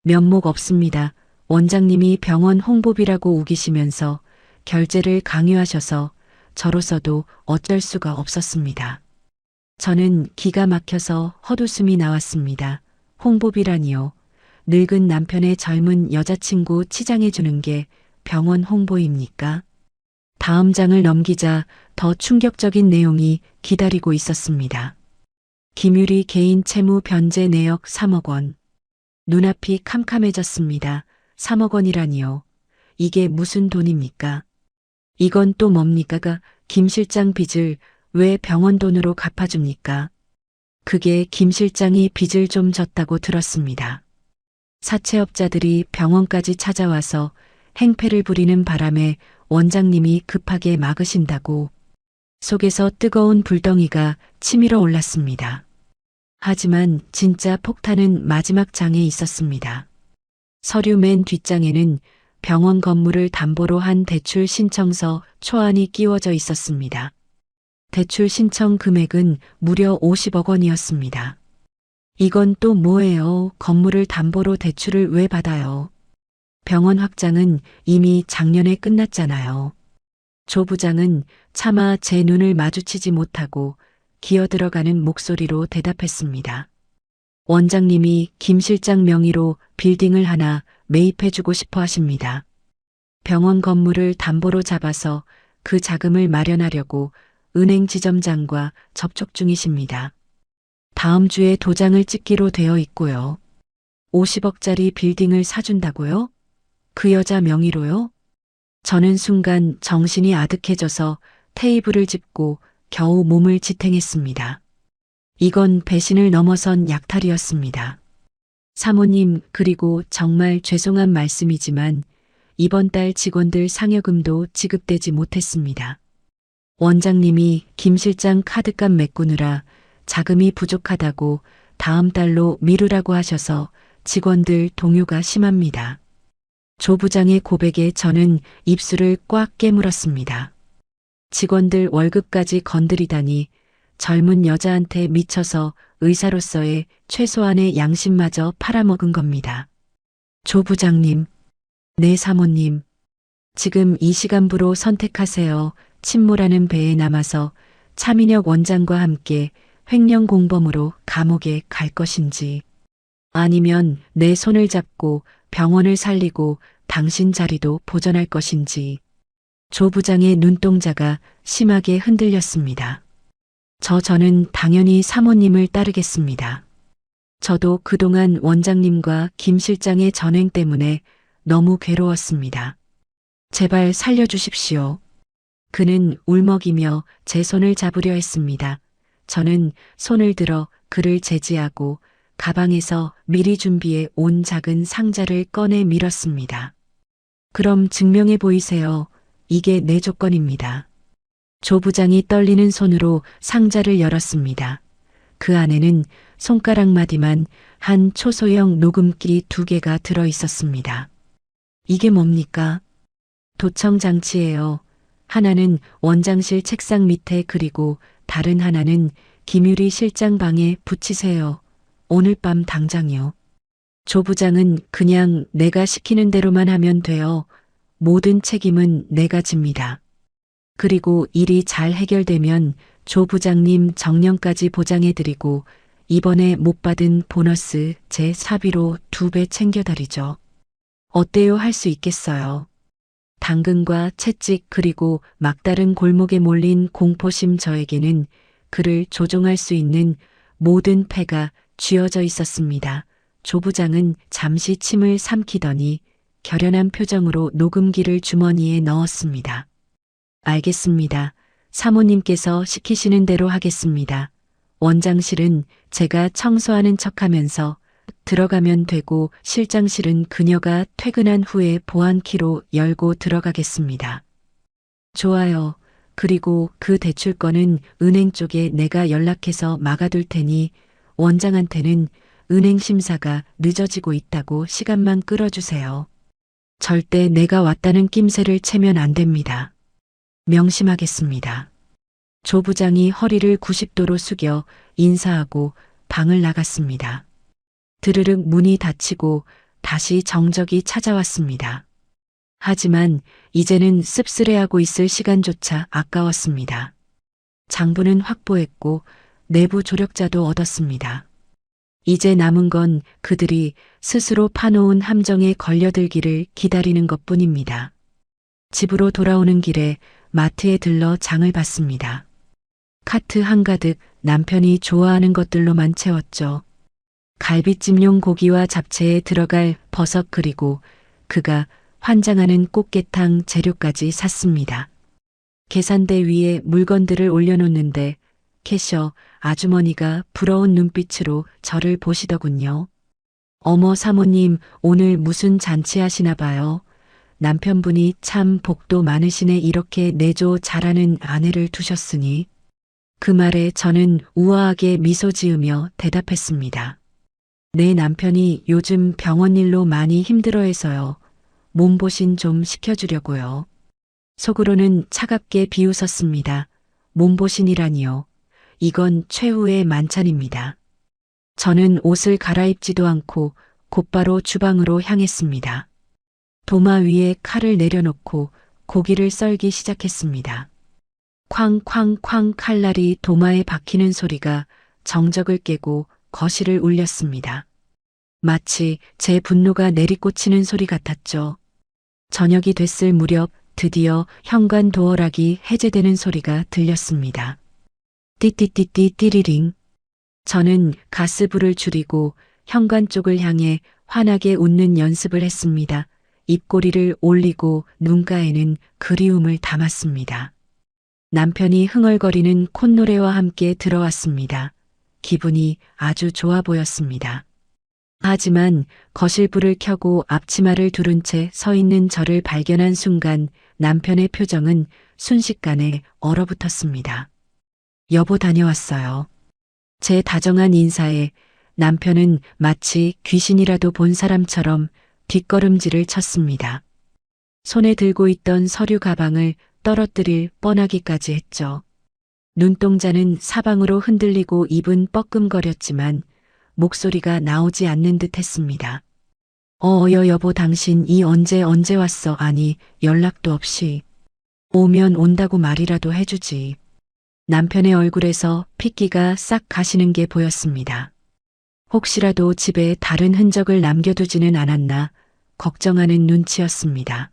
[SPEAKER 2] 면목 없습니다. 원장님이 병원 홍보비라고 우기시면서 결제를 강요하셔서 저로서도 어쩔 수가 없었습니다. 저는 기가 막혀서 헛웃음이 나왔습니다. 홍보비라니요. 늙은 남편의 젊은 여자친구 치장해 주는 게 병원 홍보입니까? 다음 장을 넘기자 더 충격적인 내용이 기다리고 있었습니다. 김유리 개인 채무 변제 내역 3억 원. 눈앞이 캄캄해졌습니다. 3억 원이라니요. 이게 무슨 돈입니까? 이건 또 뭡니까? 김 실장 빚을 왜 병원 돈으로 갚아줍니까? 그게 김 실장이 빚을 좀 졌다고 들었습니다. 사채업자들이 병원까지 찾아와서 행패를 부리는 바람에 원장님이 급하게 막으신다고. 속에서 뜨거운 불덩이가 치밀어 올랐습니다. 하지만 진짜 폭탄은 마지막 장에 있었습니다. 서류 맨 뒷장에는 병원 건물을 담보로 한 대출 신청서 초안이 끼워져 있었습니다. 대출 신청 금액은 무려 50억 원이었습니다. 이건 또 뭐예요? 건물을 담보로 대출을 왜 받아요? 병원 확장은 이미 작년에 끝났잖아요. 조 부장은 차마 제 눈을 마주치지 못하고 기어들어가는 목소리로 대답했습니다. 원장님이 김 실장 명의로 빌딩을 하나 매입해주고 싶어 하십니다. 병원 건물을 담보로 잡아서 그 자금을 마련하려고 은행 지점장과 접촉 중이십니다. 다음 주에 도장을 찍기로 되어 있고요. 50억짜리 빌딩을 사준다고요? 그 여자 명의로요? 저는 순간 정신이 아득해져서 테이블을 짚고 겨우 몸을 지탱했습니다. 이건 배신을 넘어선 약탈이었습니다. 사모님, 그리고 정말 죄송한 말씀이지만 이번 달 직원들 상여금도 지급되지 못했습니다. 원장님이 김 실장 카드값 메꾸느라 자금이 부족하다고 다음 달로 미루라고 하셔서 직원들 동요가 심합니다. 조 부장의 고백에 저는 입술을 꽉 깨물었습니다. 직원들 월급까지 건드리다니 젊은 여자한테 미쳐서 의사로서의 최소한의 양심마저 팔아먹은 겁니다. 조 부장님, 네 사모님, 지금 이 시간부로 선택하세요. 침몰하는 배에 남아서 차민혁 원장과 함께 횡령 공범으로 감옥에 갈 것인지, 아니면 내 손을 잡고 병원을 살리고 당신 자리도 보전할 것인지. 조 부장의 눈동자가 심하게 흔들렸습니다. 저는 당연히 사모님을 따르겠습니다. 저도 그동안 원장님과 김 실장의 전횡 때문에 너무 괴로웠습니다. 제발 살려주십시오. 그는 울먹이며 제 손을 잡으려 했습니다. 저는 손을 들어 그를 제지하고 가방에서 미리 준비해 온 작은 상자를 꺼내 밀었습니다. 그럼 증명해 보이세요. 이게 내 조건입니다. 조 부장이 떨리는 손으로 상자를 열었습니다. 그 안에는 손가락 마디만 한 초소형 녹음기 2개가 들어 있었습니다. 이게 뭡니까? 도청 장치예요. 하나는 원장실 책상 밑에 그리고 다른 하나는 김유리 실장 방에 붙이세요. 오늘 밤 당장이요. 조 부장은 그냥 내가 시키는 대로만 하면 돼요. 모든 책임은 내가 집니다. 그리고 일이 잘 해결되면 조 부장님 정년까지 보장해드리고 이번에 못 받은 보너스 제 사비로 2배 챙겨드리죠. 어때요? 할 수 있겠어요. 당근과 채찍 그리고 막다른 골목에 몰린 공포심 저에게는 그를 조종할 수 있는 모든 패가 쥐어져 있었습니다. 조 부장은 잠시 침을 삼키더니 결연한 표정으로 녹음기를 주머니에 넣었습니다. 알겠습니다. 사모님께서 시키시는 대로 하겠습니다. 원장실은 제가 청소하는 척하면서 들어가면 되고 실장실은 그녀가 퇴근한 후에 보안키로 열고 들어가겠습니다. 좋아요. 그리고 그 대출건은 은행 쪽에 내가 연락해서 막아둘 테니 원장한테는 은행 심사가 늦어지고 있다고 시간만 끌어주세요. 절대 내가 왔다는 낌새를 채면 안 됩니다. 명심하겠습니다. 조 부장이 허리를 90도로 숙여 인사하고 방을 나갔습니다. 드르륵 문이 닫히고 다시 정적이 찾아왔습니다. 하지만 이제는 씁쓸해하고 있을 시간조차 아까웠습니다. 장부는 확보했고 내부 조력자도 얻었습니다. 이제 남은 건 그들이 스스로 파놓은 함정에 걸려들기를 기다리는 것뿐입니다. 집으로 돌아오는 길에 마트에 들러 장을 봤습니다. 카트 한가득 남편이 좋아하는 것들로만 채웠죠. 갈비찜용 고기와 잡채에 들어갈 버섯 그리고 그가 환장하는 꽃게탕 재료까지 샀습니다. 계산대 위에 물건들을 올려놓는데 캐셔 아주머니가 부러운 눈빛으로 저를 보시더군요. 어머 사모님 오늘 무슨 잔치 하시나 봐요. 남편분이 참 복도 많으시네 이렇게 내조 잘하는 아내를 두셨으니. 그 말에 저는 우아하게 미소 지으며 대답했습니다. 내 남편이 요즘 병원 일로 많이 힘들어해서요. 몸보신 좀 시켜주려고요. 속으로는 차갑게 비웃었습니다. 몸보신이라니요. 이건 최후의 만찬입니다. 저는 옷을 갈아입지도 않고 곧바로 주방으로 향했습니다. 도마 위에 칼을 내려놓고 고기를 썰기 시작했습니다. 쾅쾅쾅 칼날이 도마에 박히는 소리가 정적을 깨고 거실을 울렸습니다. 마치 제 분노가 내리꽂히는 소리 같았죠. 저녁이 됐을 무렵 드디어 현관 도어락이 해제되는 소리가 들렸습니다. 띠띠띠띠 띠리링. 저는 가스불을 줄이고 현관 쪽을 향해 환하게 웃는 연습을 했습니다. 입꼬리를 올리고 눈가에는 그리움을 담았습니다. 남편이 흥얼거리는 콧노래와 함께 들어왔습니다. 기분이 아주 좋아 보였습니다. 하지만 거실 불을 켜고 앞치마를 두른 채 서 있는 저를 발견한 순간 남편의 표정은 순식간에 얼어붙었습니다. 여보 다녀왔어요. 제 다정한 인사에 남편은 마치 귀신이라도 본 사람처럼 뒷걸음질을 쳤습니다. 손에 들고 있던 서류 가방을 떨어뜨릴 뻔하기까지 했죠. 눈동자는 사방으로 흔들리고 입은 뻐끔거렸지만 목소리가 나오지 않는 듯 했습니다. 여보 당신 언제 왔어? 아니 연락도 없이. 오면 온다고 말이라도 해주지. 남편의 얼굴에서 핏기가 싹 가시는 게 보였습니다. 혹시라도 집에 다른 흔적을 남겨두지는 않았나 걱정하는 눈치였습니다.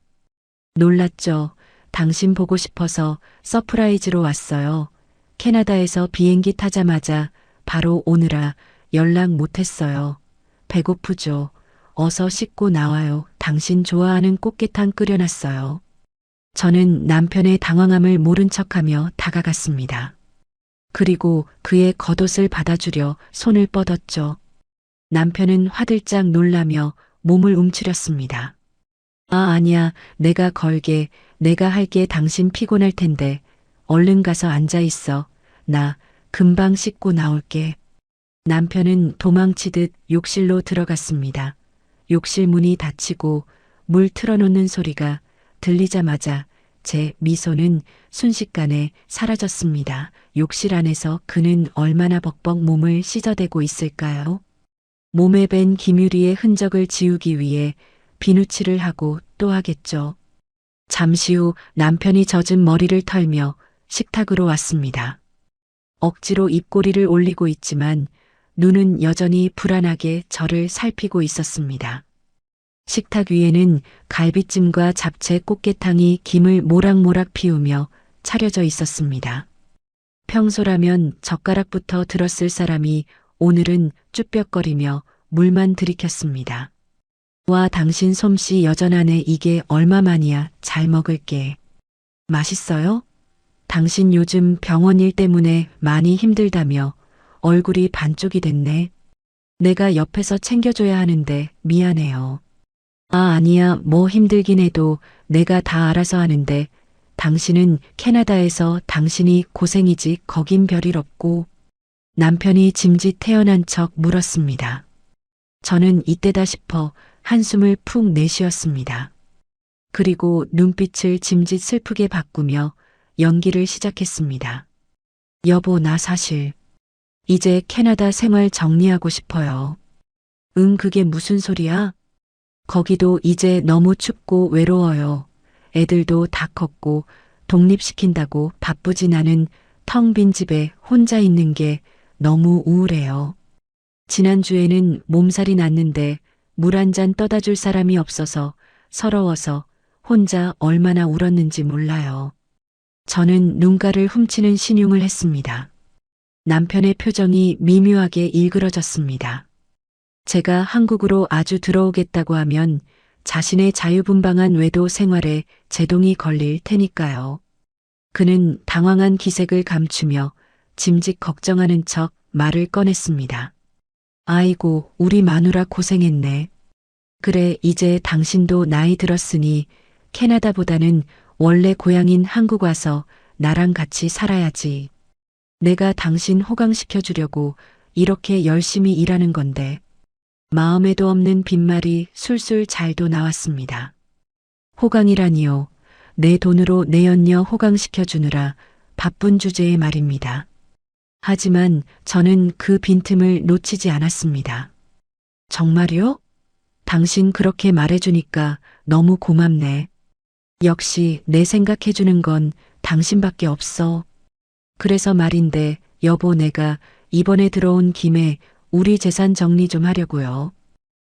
[SPEAKER 2] 놀랐죠. 당신 보고 싶어서 서프라이즈로 왔어요. 캐나다에서 비행기 타자마자 바로 오느라 연락 못했어요. 배고프죠. 어서 씻고 나와요. 당신 좋아하는 꽃게탕 끓여놨어요. 저는 남편의 당황함을 모른 척하며 다가갔습니다. 그리고 그의 겉옷을 받아주려 손을 뻗었죠. 남편은 화들짝 놀라며 몸을 움츠렸습니다. 아니야. 내가 걸게. 내가 할게. 당신 피곤할 텐데. 얼른 가서 앉아 있어. 나 금방 씻고 나올게. 남편은 도망치듯 욕실로 들어갔습니다. 욕실 문이 닫히고 물 틀어놓는 소리가 들리자마자 제 미소는 순식간에 사라졌습니다. 욕실 안에서 그는 얼마나 벅벅 몸을 씻어대고 있을까요? 몸에 밴 기뮤리의 흔적을 지우기 위해 비누칠을 하고 또 하겠죠. 잠시 후 남편이 젖은 머리를 털며 식탁으로 왔습니다. 억지로 입꼬리를 올리고 있지만 눈은 여전히 불안하게 저를 살피고 있었습니다. 식탁 위에는 갈비찜과 잡채 꽃게탕이 김을 모락모락 피우며 차려져 있었습니다. 평소라면 젓가락부터 들었을 사람이 오늘은 쭈뼛거리며 물만 들이켰습니다. 와, 당신 솜씨 여전하네. 이게 얼마만이야. 잘 먹을게. 맛있어요? 당신 요즘 병원 일 때문에 많이 힘들다며 얼굴이 반쪽이 됐네. 내가 옆에서 챙겨줘야 하는데 미안해요. 아니야. 뭐 힘들긴 해도 내가 다 알아서 하는데 당신은 캐나다에서 당신이 고생이지 거긴 별일 없고. 남편이 짐짓 태어난 척 물었습니다. 저는 이때다 싶어 한숨을 푹 내쉬었습니다. 그리고 눈빛을 짐짓 슬프게 바꾸며 연기를 시작했습니다. 여보, 나 사실 이제 캐나다 생활 정리하고 싶어요. 응, 그게 무슨 소리야? 거기도 이제 너무 춥고 외로워요. 애들도 다 컸고 독립시킨다고 바쁘진 않은 텅 빈 집에 혼자 있는 게 너무 우울해요. 지난주에는 몸살이 났는데 물 한 잔 떠다 줄 사람이 없어서 서러워서 혼자 얼마나 울었는지 몰라요. 저는 눈가를 훔치는 신용을 했습니다. 남편의 표정이 미묘하게 일그러졌습니다. 제가 한국으로 아주 들어오겠다고 하면 자신의 자유분방한 외도 생활에 제동이 걸릴 테니까요. 그는 당황한 기색을 감추며 짐짓 걱정하는 척 말을 꺼냈습니다. 아이고, 우리 마누라 고생했네. 그래, 이제 당신도 나이 들었으니 캐나다보다는 원래 고향인 한국 와서 나랑 같이 살아야지. 내가 당신 호강시켜 주려고 이렇게 열심히 일하는 건데. 마음에도 없는 빈말이 술술 잘도 나왔습니다. 호강이라니요. 내 돈으로 내 연녀 호강시켜 주느라 바쁜 주제의 말입니다. 하지만 저는 그 빈틈을 놓치지 않았습니다. 정말요? 당신 그렇게 말해주니까 너무 고맙네. 역시 내 생각해주는 건 당신밖에 없어. 그래서 말인데 여보, 내가 이번에 들어온 김에 우리 재산 정리 좀 하려고요.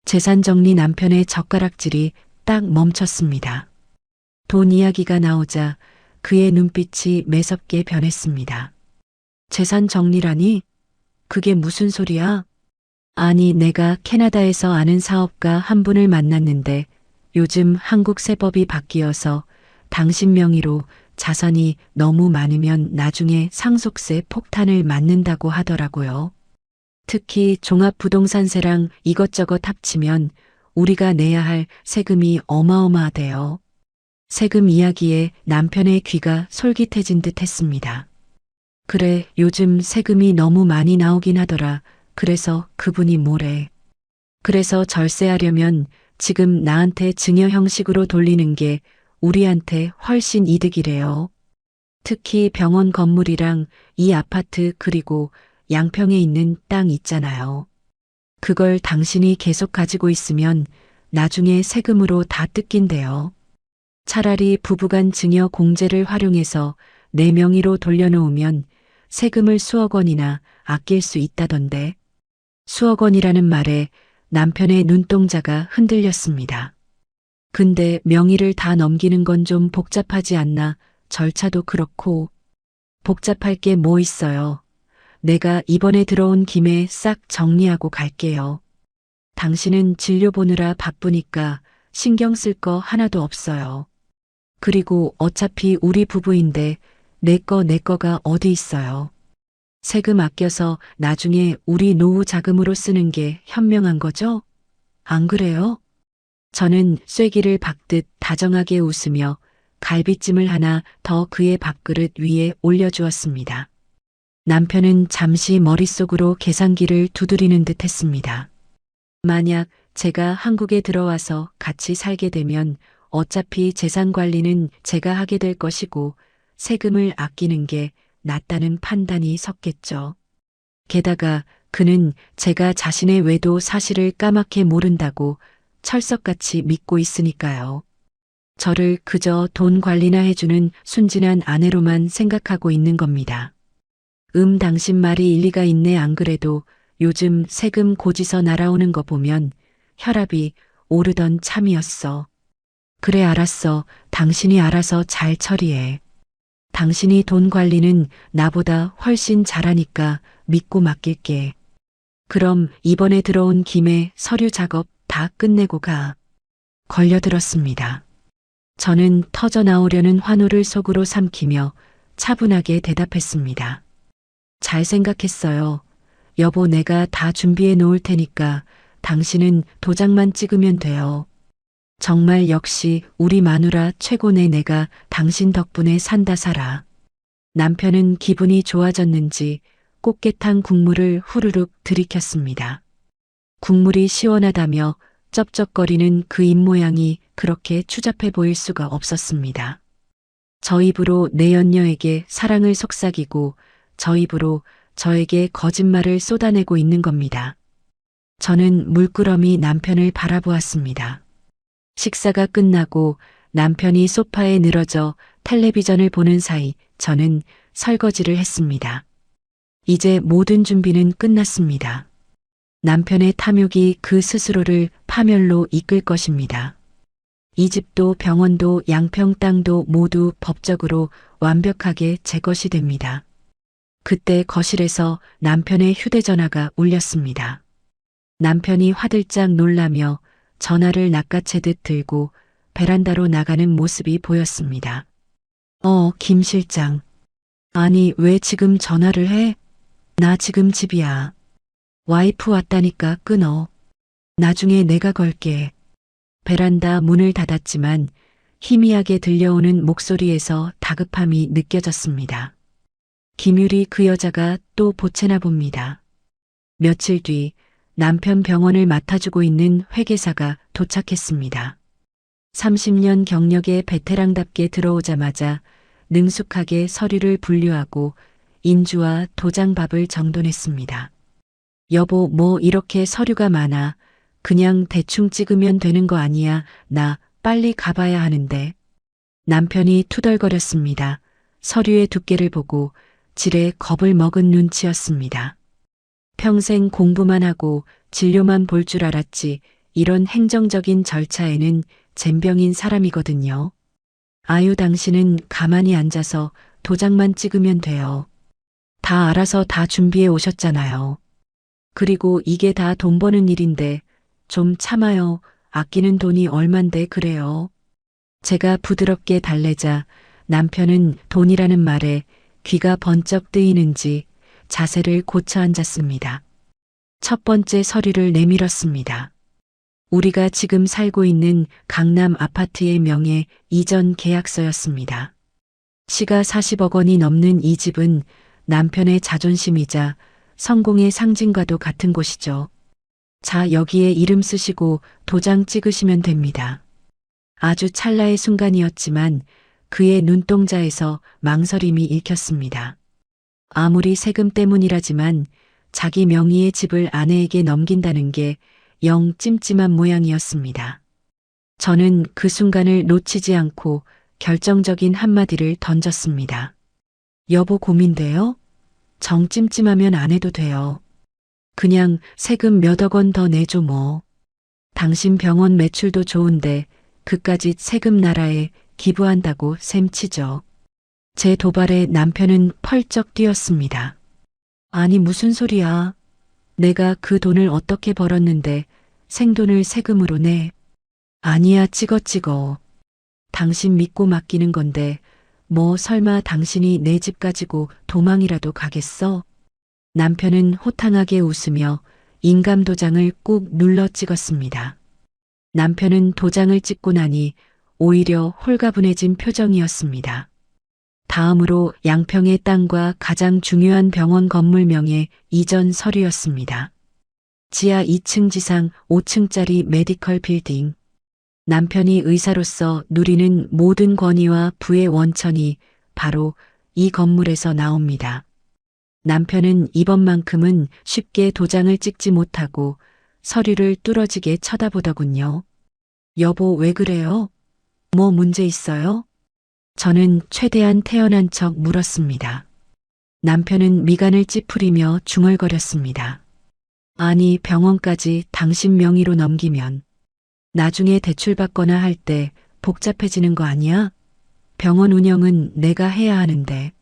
[SPEAKER 2] 재산 정리. 남편의 젓가락질이 딱 멈췄습니다. 돈 이야기가 나오자 그의 눈빛이 매섭게 변했습니다. 재산 정리라니? 그게 무슨 소리야? 아니, 내가 캐나다에서 아는 사업가 한 분을 만났는데 요즘 한국 세법이 바뀌어서 당신 명의로 자산이 너무 많으면 나중에 상속세 폭탄을 맞는다고 하더라고요. 특히 종합부동산세랑 이것저것 합치면 우리가 내야 할 세금이 어마어마하대요. 세금 이야기에 남편의 귀가 솔깃해진 듯 했습니다. 그래, 요즘 세금이 너무 많이 나오긴 하더라. 그래서 그분이 뭐래. 그래서 절세하려면 지금 나한테 증여 형식으로 돌리는 게 우리한테 훨씬 이득이래요. 특히 병원 건물이랑 이 아파트 그리고 양평에 있는 땅 있잖아요. 그걸 당신이 계속 가지고 있으면 나중에 세금으로 다 뜯긴대요. 차라리 부부간 증여 공제를 활용해서 내 명의로 돌려놓으면 세금을 수억 원이나 아낄 수 있다던데. 수억 원이라는 말에 남편의 눈동자가 흔들렸습니다. 근데 명의를 다 넘기는 건 좀 복잡하지 않나? 절차도 그렇고. 복잡할 게 뭐 있어요. 내가 이번에 들어온 김에 싹 정리하고 갈게요. 당신은 진료 보느라 바쁘니까 신경 쓸 거 하나도 없어요. 그리고 어차피 우리 부부인데 내 거가 어디 있어요. 세금 아껴서 나중에 우리 노후 자금으로 쓰는 게 현명한 거죠? 안 그래요? 저는 쐐기를 박듯 다정하게 웃으며 갈비찜을 하나 더 그의 밥그릇 위에 올려주었습니다. 남편은 잠시 머릿속으로 계산기를 두드리는 듯 했습니다. 만약 제가 한국에 들어와서 같이 살게 되면 어차피 재산 관리는 제가 하게 될 것이고 세금을 아끼는 게 낫다는 판단이 섰겠죠. 게다가 그는 제가 자신의 외도 사실을 까맣게 모른다고 철석같이 믿고 있으니까요. 저를 그저 돈 관리나 해주는 순진한 아내로만 생각하고 있는 겁니다. 당신 말이 일리가 있네. 안 그래도 요즘 세금 고지서 날아오는 거 보면 혈압이 오르던 참이었어. 그래, 알았어. 당신이 알아서 잘 처리해. 당신이 돈 관리는 나보다 훨씬 잘하니까 믿고 맡길게. 그럼 이번에 들어온 김에 서류 작업 다 끝내고 가. 걸려들었습니다. 저는 터져 나오려는 환호를 속으로 삼키며 차분하게 대답했습니다. 잘 생각했어요. 여보, 내가 다 준비해 놓을 테니까 당신은 도장만 찍으면 돼요. 정말 역시 우리 마누라 최고네. 내가 당신 덕분에 산다 살아. 남편은 기분이 좋아졌는지 꽃게탕 국물을 후루룩 들이켰습니다. 국물이 시원하다며 쩝쩝거리는 그 입모양이 그렇게 추잡해 보일 수가 없었습니다. 저 입으로 내 연녀에게 사랑을 속삭이고 저 입으로 저에게 거짓말을 쏟아내고 있는 겁니다. 저는 물끄러미 남편을 바라보았습니다. 식사가 끝나고 남편이 소파에 늘어져 텔레비전을 보는 사이 저는 설거지를 했습니다. 이제 모든 준비는 끝났습니다. 남편의 탐욕이 그 스스로를 파멸로 이끌 것입니다. 이 집도 병원도 양평 땅도 모두 법적으로 완벽하게 제 것이 됩니다. 그때 거실에서 남편의 휴대전화가 울렸습니다. 남편이 화들짝 놀라며 전화를 낚아채듯 들고 베란다로 나가는 모습이 보였습니다. 김 실장. 아니, 왜 지금 전화를 해? 나 지금 집이야. 와이프 왔다니까 끊어. 나중에 내가 걸게. 베란다 문을 닫았지만 희미하게 들려오는 목소리에서 다급함이 느껴졌습니다. 김유리, 그 여자가 또 보채나 봅니다. 며칠 뒤 남편 병원을 맡아주고 있는 회계사가 도착했습니다. 30년 경력의 베테랑답게 들어오자마자 능숙하게 서류를 분류하고 인주와 도장밥을 정돈했습니다. 여보, 뭐 이렇게 서류가 많아. 그냥 대충 찍으면 되는 거 아니야. 나 빨리 가봐야 하는데. 남편이 투덜거렸습니다. 서류의 두께를 보고 지레 겁을 먹은 눈치였습니다. 평생 공부만 하고 진료만 볼 줄 알았지 이런 행정적인 절차에는 젬병인 사람이거든요. 아유, 당신은 가만히 앉아서 도장만 찍으면 돼요. 다 알아서 다 준비해 오셨잖아요. 그리고 이게 다 돈 버는 일인데 좀 참아요. 아끼는 돈이 얼만데 그래요. 제가 부드럽게 달래자 남편은 돈이라는 말에 귀가 번쩍 뜨이는지 자세를 고쳐 앉았습니다. 첫 번째 서류를 내밀었습니다. 우리가 지금 살고 있는 강남 아파트의 명의 이전 계약서였습니다. 시가 40억 원이 넘는 이 집은 남편의 자존심이자 성공의 상징과도 같은 곳이죠. 자, 여기에 이름 쓰시고 도장 찍으시면 됩니다. 아주 찰나의 순간이었지만 그의 눈동자에서 망설임이 읽혔습니다. 아무리 세금 때문이라지만 자기 명의의 집을 아내에게 넘긴다는 게 영 찜찜한 모양이었습니다. 저는 그 순간을 놓치지 않고 결정적인 한마디를 던졌습니다. 여보, 고민돼요? 정 찜찜하면 안 해도 돼요. 그냥 세금 몇억 원 더 내줘 뭐. 당신 병원 매출도 좋은데 그까짓 세금 나라에 기부한다고 셈치죠. 제 도발에 남편은 펄쩍 뛰었습니다. 아니, 무슨 소리야. 내가 그 돈을 어떻게 벌었는데 생돈을 세금으로 내. 아니야, 찍어. 당신 믿고 맡기는 건데, 뭐 설마 당신이 내 집 가지고 도망이라도 가겠어? 남편은 호탕하게 웃으며 인감 도장을 꾹 눌러 찍었습니다. 남편은 도장을 찍고 나니 오히려 홀가분해진 표정이었습니다. 다음으로 양평의 땅과 가장 중요한 병원 건물명의 이전 서류였습니다. 지하 2층 지상 5층짜리 메디컬 빌딩. 남편이 의사로서 누리는 모든 권위와 부의 원천이 바로 이 건물에서 나옵니다. 남편은 이번만큼은 쉽게 도장을 찍지 못하고 서류를 뚫어지게 쳐다보더군요. 여보, 왜 그래요? 뭐 문제 있어요? 저는 최대한 태연한 척 물었습니다. 남편은 미간을 찌푸리며 중얼거렸습니다. 아니, 병원까지 당신 명의로 넘기면 나중에 대출받거나 할 때 복잡해지는 거 아니야? 병원 운영은 내가 해야 하는데.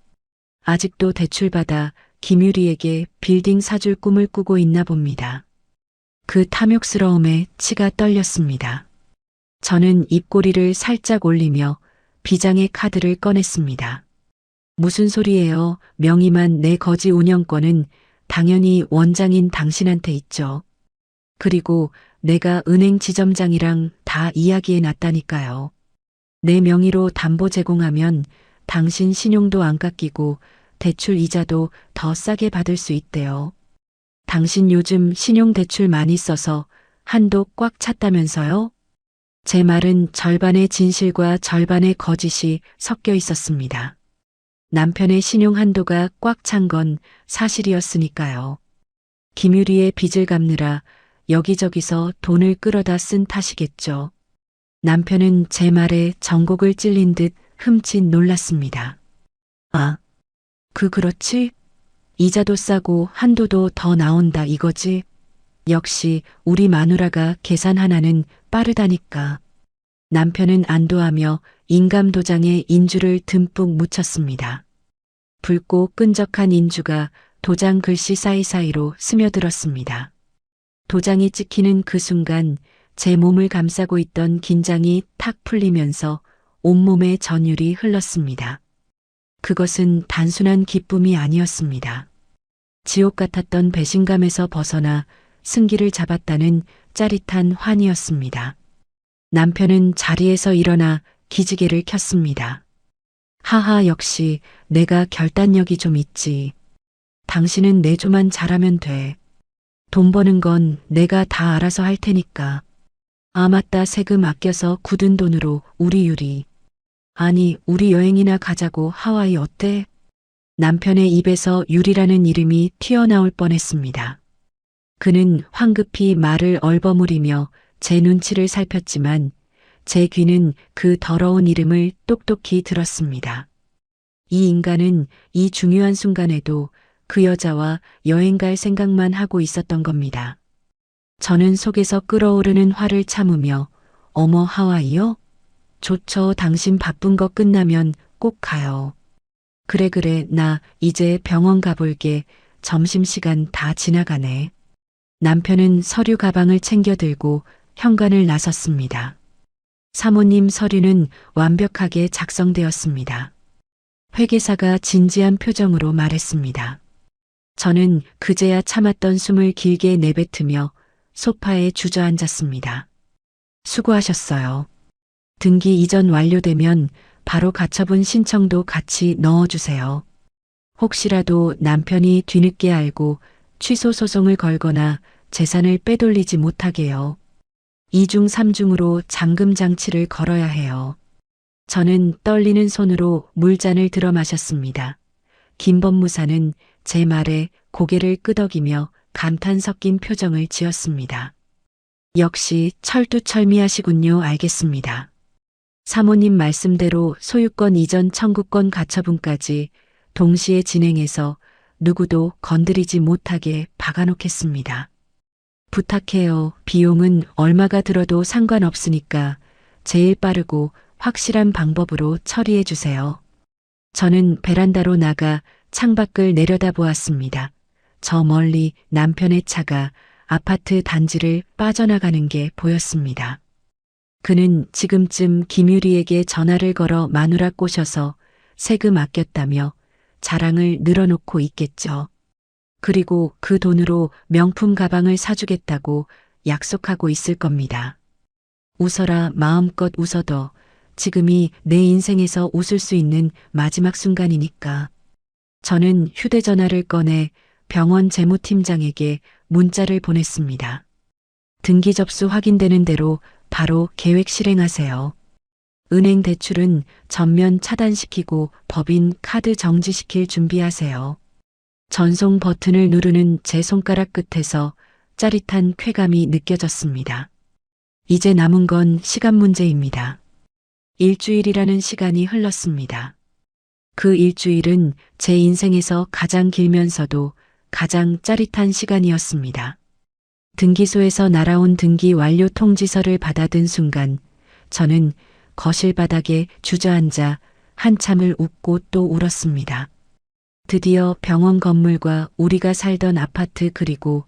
[SPEAKER 2] 아직도 대출받아 김유리에게 빌딩 사줄 꿈을 꾸고 있나 봅니다. 그 탐욕스러움에 치가 떨렸습니다. 저는 입꼬리를 살짝 올리며 비장의 카드를 꺼냈습니다. 무슨 소리예요? 명의만 내 거지 운영권은 당연히 원장인 당신한테 있죠. 그리고 내가 은행 지점장이랑 다 이야기해 놨다니까요. 내 명의로 담보 제공하면 당신 신용도 안 깎이고 대출 이자도 더 싸게 받을 수 있대요. 당신 요즘 신용 대출 많이 써서 한도 꽉 찼다면서요? 제 말은 절반의 진실과 절반의 거짓이 섞여 있었습니다. 남편의 신용 한도가 꽉 찬 건 사실이었으니까요. 김유리의 빚을 갚느라 여기저기서 돈을 끌어다 쓴 탓이겠죠. 남편은 제 말에 전곡을 찔린 듯 흠칫 놀랐습니다. 아, 그렇지? 이자도 싸고 한도도 더 나온다 이거지? 역시 우리 마누라가 계산 하나는 빠르다니까. 남편은 안도하며 인감 도장에 인주를 듬뿍 묻혔습니다. 붉고 끈적한 인주가 도장 글씨 사이사이로 스며들었습니다. 도장이 찍히는 그 순간 제 몸을 감싸고 있던 긴장이 탁 풀리면서 온몸에 전율이 흘렀습니다. 그것은 단순한 기쁨이 아니었습니다. 지옥 같았던 배신감에서 벗어나 승기를 잡았다는 짜릿한 환희였습니다. 남편은 자리에서 일어나 기지개를 켰습니다. 하하, 역시 내가 결단력이 좀 있지. 당신은 내 조만 잘하면 돼. 돈 버는 건 내가 다 알아서 할 테니까. 아, 맞다. 세금 아껴서 굳은 돈으로 우리 유리. 아니, 우리 여행이나 가자고. 하와이 어때? 남편의 입에서 유리라는 이름이 튀어나올 뻔했습니다. 그는 황급히 말을 얼버무리며 제 눈치를 살폈지만 제 귀는 그 더러운 이름을 똑똑히 들었습니다. 이 인간은 이 중요한 순간에도 그 여자와 여행 갈 생각만 하고 있었던 겁니다. 저는 속에서 끓어오르는 화를 참으며 어머, 하와이요? 좋죠. 당신 바쁜 거 끝나면 꼭 가요. 그래, 나 이제 병원 가볼게. 점심시간 다 지나가네. 남편은 서류 가방을 챙겨 들고 현관을 나섰습니다. 사모님 서류는 완벽하게 작성되었습니다. 회계사가 진지한 표정으로 말했습니다. 저는 그제야 참았던 숨을 길게 내뱉으며 소파에 주저앉았습니다. 수고하셨어요. 등기 이전 완료되면 바로 가처분 신청도 같이 넣어주세요. 혹시라도 남편이 뒤늦게 알고 취소 소송을 걸거나 재산을 빼돌리지 못하게요. 2중 3중으로 잠금 장치를 걸어야 해요. 저는 떨리는 손으로 물잔을 들어 마셨습니다. 김 법무사는 제 말에 고개를 끄덕이며 감탄 섞인 표정을 지었습니다. 역시 철두철미하시군요. 알겠습니다. 사모님 말씀대로 소유권 이전 청구권 가처분까지 동시에 진행해서 누구도 건드리지 못하게 박아놓겠습니다. 부탁해요. 비용은 얼마가 들어도 상관없으니까 제일 빠르고 확실한 방법으로 처리해 주세요. 저는 베란다로 나가 창밖을 내려다보았습니다. 저 멀리 남편의 차가 아파트 단지를 빠져나가는 게 보였습니다. 그는 지금쯤 김유리에게 전화를 걸어 마누라 꼬셔서 세금 아꼈다며 자랑을 늘어놓고 있겠죠. 그리고 그 돈으로 명품 가방을 사주겠다고 약속하고 있을 겁니다. 웃어라 마음껏 웃어도 지금이 내 인생에서 웃을 수 있는 마지막 순간이니까. 저는 휴대전화를 꺼내 병원 재무팀장에게 문자를 보냈습니다. 등기 접수 확인되는 대로 바로 계획 실행하세요. 은행 대출은 전면 차단시키고 법인 카드 정지시킬 준비하세요. 전송 버튼을 누르는 제 손가락 끝에서 짜릿한 쾌감이 느껴졌습니다. 이제 남은 건 시간 문제입니다. 일주일이라는 시간이 흘렀습니다. 그 일주일은 제 인생에서 가장 길면서도 가장 짜릿한 시간이었습니다. 등기소에서 날아온 등기 완료 통지서를 받아든 순간 저는 거실 바닥에 주저앉아 한참을 웃고 또 울었습니다. 드디어 병원 건물과 우리가 살던 아파트 그리고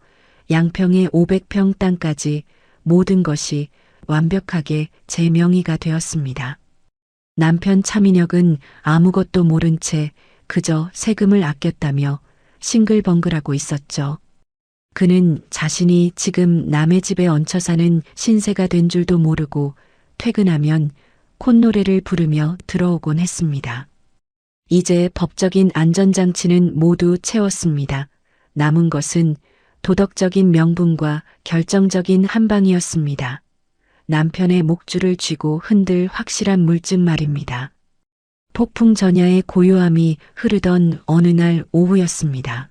[SPEAKER 2] 양평의 500평 땅까지 모든 것이 완벽하게 제 명의가 되었습니다. 남편 차민혁은 아무것도 모른 채 그저 세금을 아꼈다며 싱글벙글하고 있었죠. 그는 자신이 지금 남의 집에 얹혀 사는 신세가 된 줄도 모르고 퇴근하면 콧노래를 부르며 들어오곤 했습니다. 이제 법적인 안전장치는 모두 채웠습니다. 남은 것은 도덕적인 명분과 결정적인 한 방이었습니다. 남편의 목줄을 쥐고 흔들 확실한 물증 말입니다. 폭풍 전야의 고요함이 흐르던 어느 날 오후였습니다.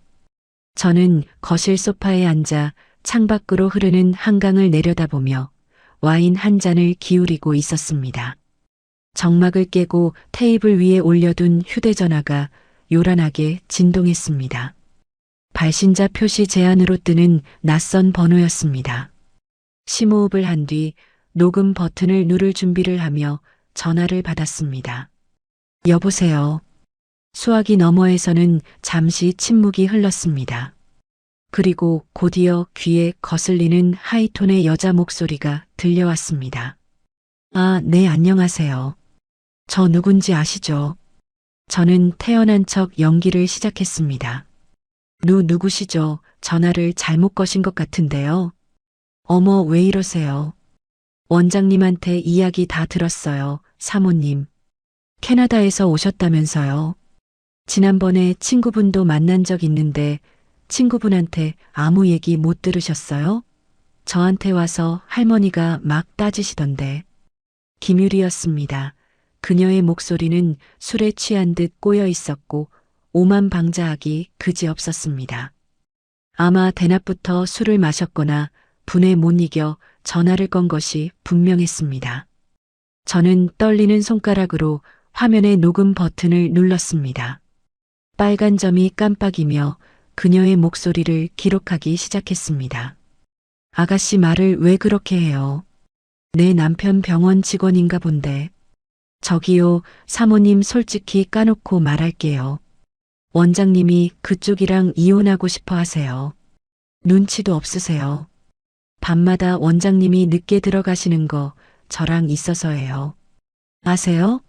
[SPEAKER 2] 저는 거실 소파에 앉아 창밖으로 흐르는 한강을 내려다보며 와인 한 잔을 기울이고 있었습니다. 정막을 깨고 테이블 위에 올려둔 휴대전화가 요란하게 진동했습니다. 발신자 표시 제한으로 뜨는 낯선 번호였습니다. 심호흡을 한 뒤 녹음 버튼을 누를 준비를 하며 전화를 받았습니다. 여보세요. 수화기 너머에서는 잠시 침묵이 흘렀습니다. 그리고 곧이어 귀에 거슬리는 하이톤의 여자 목소리가 들려왔습니다. 아, 네, 안녕하세요. 저 누군지 아시죠? 저는 태어난 척 연기를 시작했습니다. 누구시죠? 전화를 잘못 거신 것 같은데요. 어머, 왜 이러세요? 원장님한테 이야기 다 들었어요, 사모님. 캐나다에서 오셨다면서요. 지난번에 친구분도 만난 적 있는데 친구분한테 아무 얘기 못 들으셨어요? 저한테 와서 할머니가 막 따지시던데. 김유리였습니다. 그녀의 목소리는 술에 취한 듯 꼬여 있었고 오만방자하기 그지없었습니다. 아마 대낮부터 술을 마셨거나 분에 못 이겨 전화를 건 것이 분명했습니다. 저는 떨리는 손가락으로 화면의 녹음 버튼을 눌렀습니다. 빨간 점이 깜빡이며 그녀의 목소리를 기록하기 시작했습니다. 아가씨 말을 왜 그렇게 해요? 내 남편 병원 직원인가 본데. 저기요, 사모님 솔직히 까놓고 말할게요. 원장님이 그쪽이랑 이혼하고 싶어 하세요. 눈치도 없으세요. 밤마다 원장님이 늦게 들어가시는 거 저랑 있어서예요. 아세요?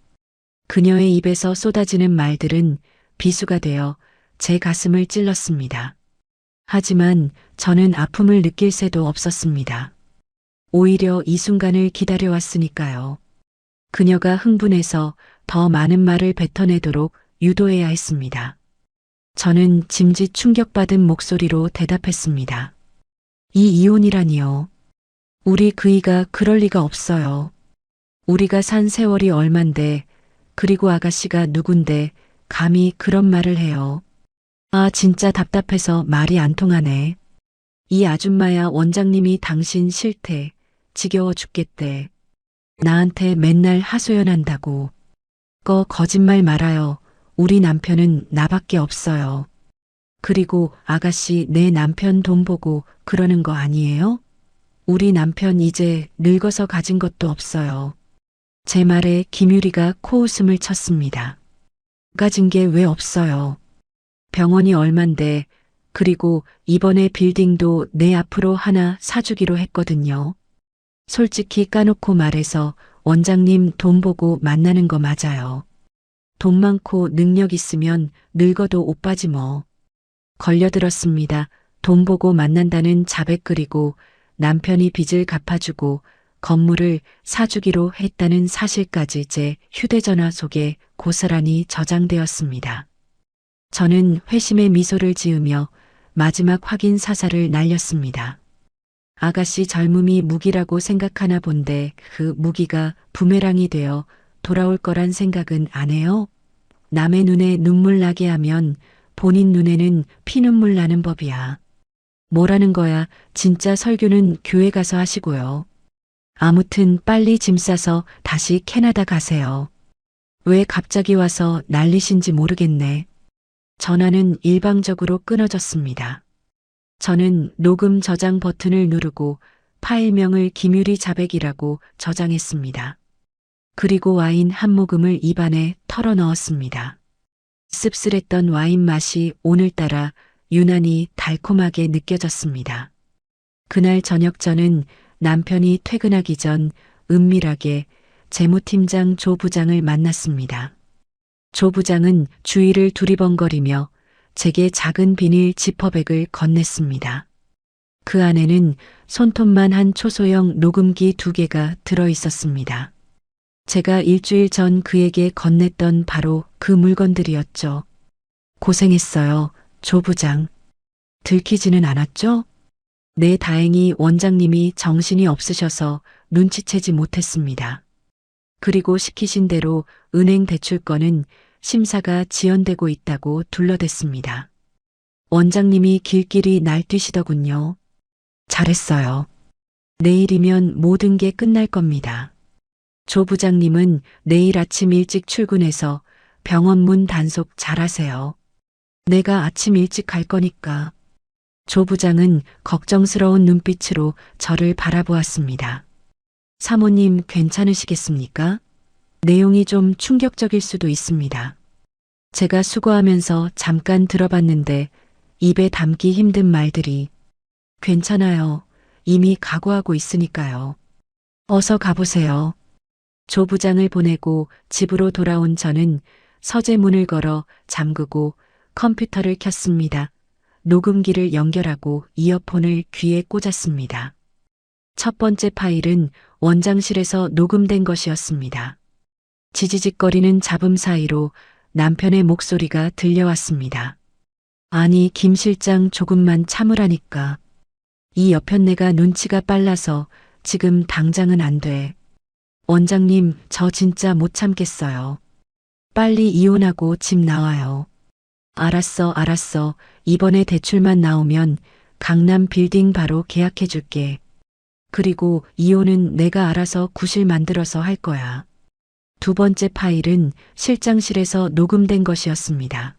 [SPEAKER 2] 그녀의 입에서 쏟아지는 말들은 비수가 되어 제 가슴을 찔렀습니다. 하지만 저는 아픔을 느낄 새도 없었습니다. 오히려 이 순간을 기다려왔으니까요. 그녀가 흥분해서 더 많은 말을 뱉어내도록 유도해야 했습니다. 저는 짐짓 충격받은 목소리로 대답했습니다. 이 이혼이라니요. 우리 그이가 그럴 리가 없어요. 우리가 산 세월이 얼만데, 그리고 아가씨가 누군데 감히 그런 말을 해요. 아, 진짜 답답해서 말이 안 통하네. 이 아줌마야 원장님이 당신 싫대. 지겨워 죽겠대. 나한테 맨날 하소연한다고. 거짓말 말아요. 우리 남편은 나밖에 없어요. 그리고 아가씨 내 남편 돈 보고 그러는 거 아니에요? 우리 남편 이제 늙어서 가진 것도 없어요. 제 말에 김유리가 코웃음을 쳤습니다. 가진 게 왜 없어요? 병원이 얼만데 그리고 이번에 빌딩도 내 앞으로 하나 사주기로 했거든요. 솔직히 까놓고 말해서 원장님 돈 보고 만나는 거 맞아요. 돈 많고 능력 있으면 늙어도 오빠지 뭐. 걸려들었습니다. 돈 보고 만난다는 자백 그리고 남편이 빚을 갚아주고 건물을 사주기로 했다는 사실까지 제 휴대전화 속에 고스란히 저장되었습니다. 저는 회심의 미소를 지으며 마지막 확인 사살을 날렸습니다. 아가씨 젊음이 무기라고 생각하나 본데 그 무기가 부메랑이 되어 돌아올 거란 생각은 안 해요? 남의 눈에 눈물 나게 하면 본인 눈에는 피눈물 나는 법이야. 뭐라는 거야. 진짜 설교는 교회 가서 하시고요. 아무튼 빨리 짐 싸서 다시 캐나다 가세요. 왜 갑자기 와서 난리신지 모르겠네. 전화는 일방적으로 끊어졌습니다. 저는 녹음 저장 버튼을 누르고 파일명을 김유리 자백이라고 저장했습니다. 그리고 와인 한 모금을 입안에 털어 넣었습니다. 씁쓸했던 와인 맛이 오늘따라 유난히 달콤하게 느껴졌습니다. 그날 저녁 저는 남편이 퇴근하기 전 은밀하게 재무팀장 조 부장을 만났습니다. 조 부장은 주위를 두리번거리며 제게 작은 비닐 지퍼백을 건넸습니다. 그 안에는 손톱만 한 초소형 녹음기 2개가 들어 있었습니다. 제가 일주일 전 그에게 건넸던 바로 그 물건들이었죠. 고생했어요, 조 부장. 들키지는 않았죠? 네, 다행히 원장님이 정신이 없으셔서 눈치채지 못했습니다. 그리고 시키신 대로 은행 대출건은 심사가 지연되고 있다고 둘러댔습니다. 원장님이 길길이 날뛰시더군요. 잘했어요. 내일이면 모든 게 끝날 겁니다. 조 부장님은 내일 아침 일찍 출근해서 병원 문 단속 잘하세요. 내가 아침 일찍 갈 거니까. 조 부장은 걱정스러운 눈빛으로 저를 바라보았습니다. 사모님 괜찮으시겠습니까? 내용이 좀 충격적일 수도 있습니다. 제가 수고하면서 잠깐 들어봤는데 입에 담기 힘든 말들이 괜찮아요. 이미 각오하고 있으니까요. 어서 가보세요. 조 부장을 보내고 집으로 돌아온 저는 서재 문을 걸어 잠그고 컴퓨터를 켰습니다. 녹음기를 연결하고 이어폰을 귀에 꽂았습니다. 첫 번째 파일은 원장실에서 녹음된 것이었습니다. 지지직거리는 잡음 사이로 남편의 목소리가 들려왔습니다. 아니, 김 실장 조금만 참으라니까. 이 여편네가 눈치가 빨라서 지금 당장은 안 돼. 원장님, 저 진짜 못 참겠어요. 빨리 이혼하고 집 나와요. 알았어. 이번에 대출만 나오면 강남 빌딩 바로 계약해줄게. 그리고 이혼은 내가 알아서 구실 만들어서 할 거야. 두 번째 파일은 실장실에서 녹음된 것이었습니다.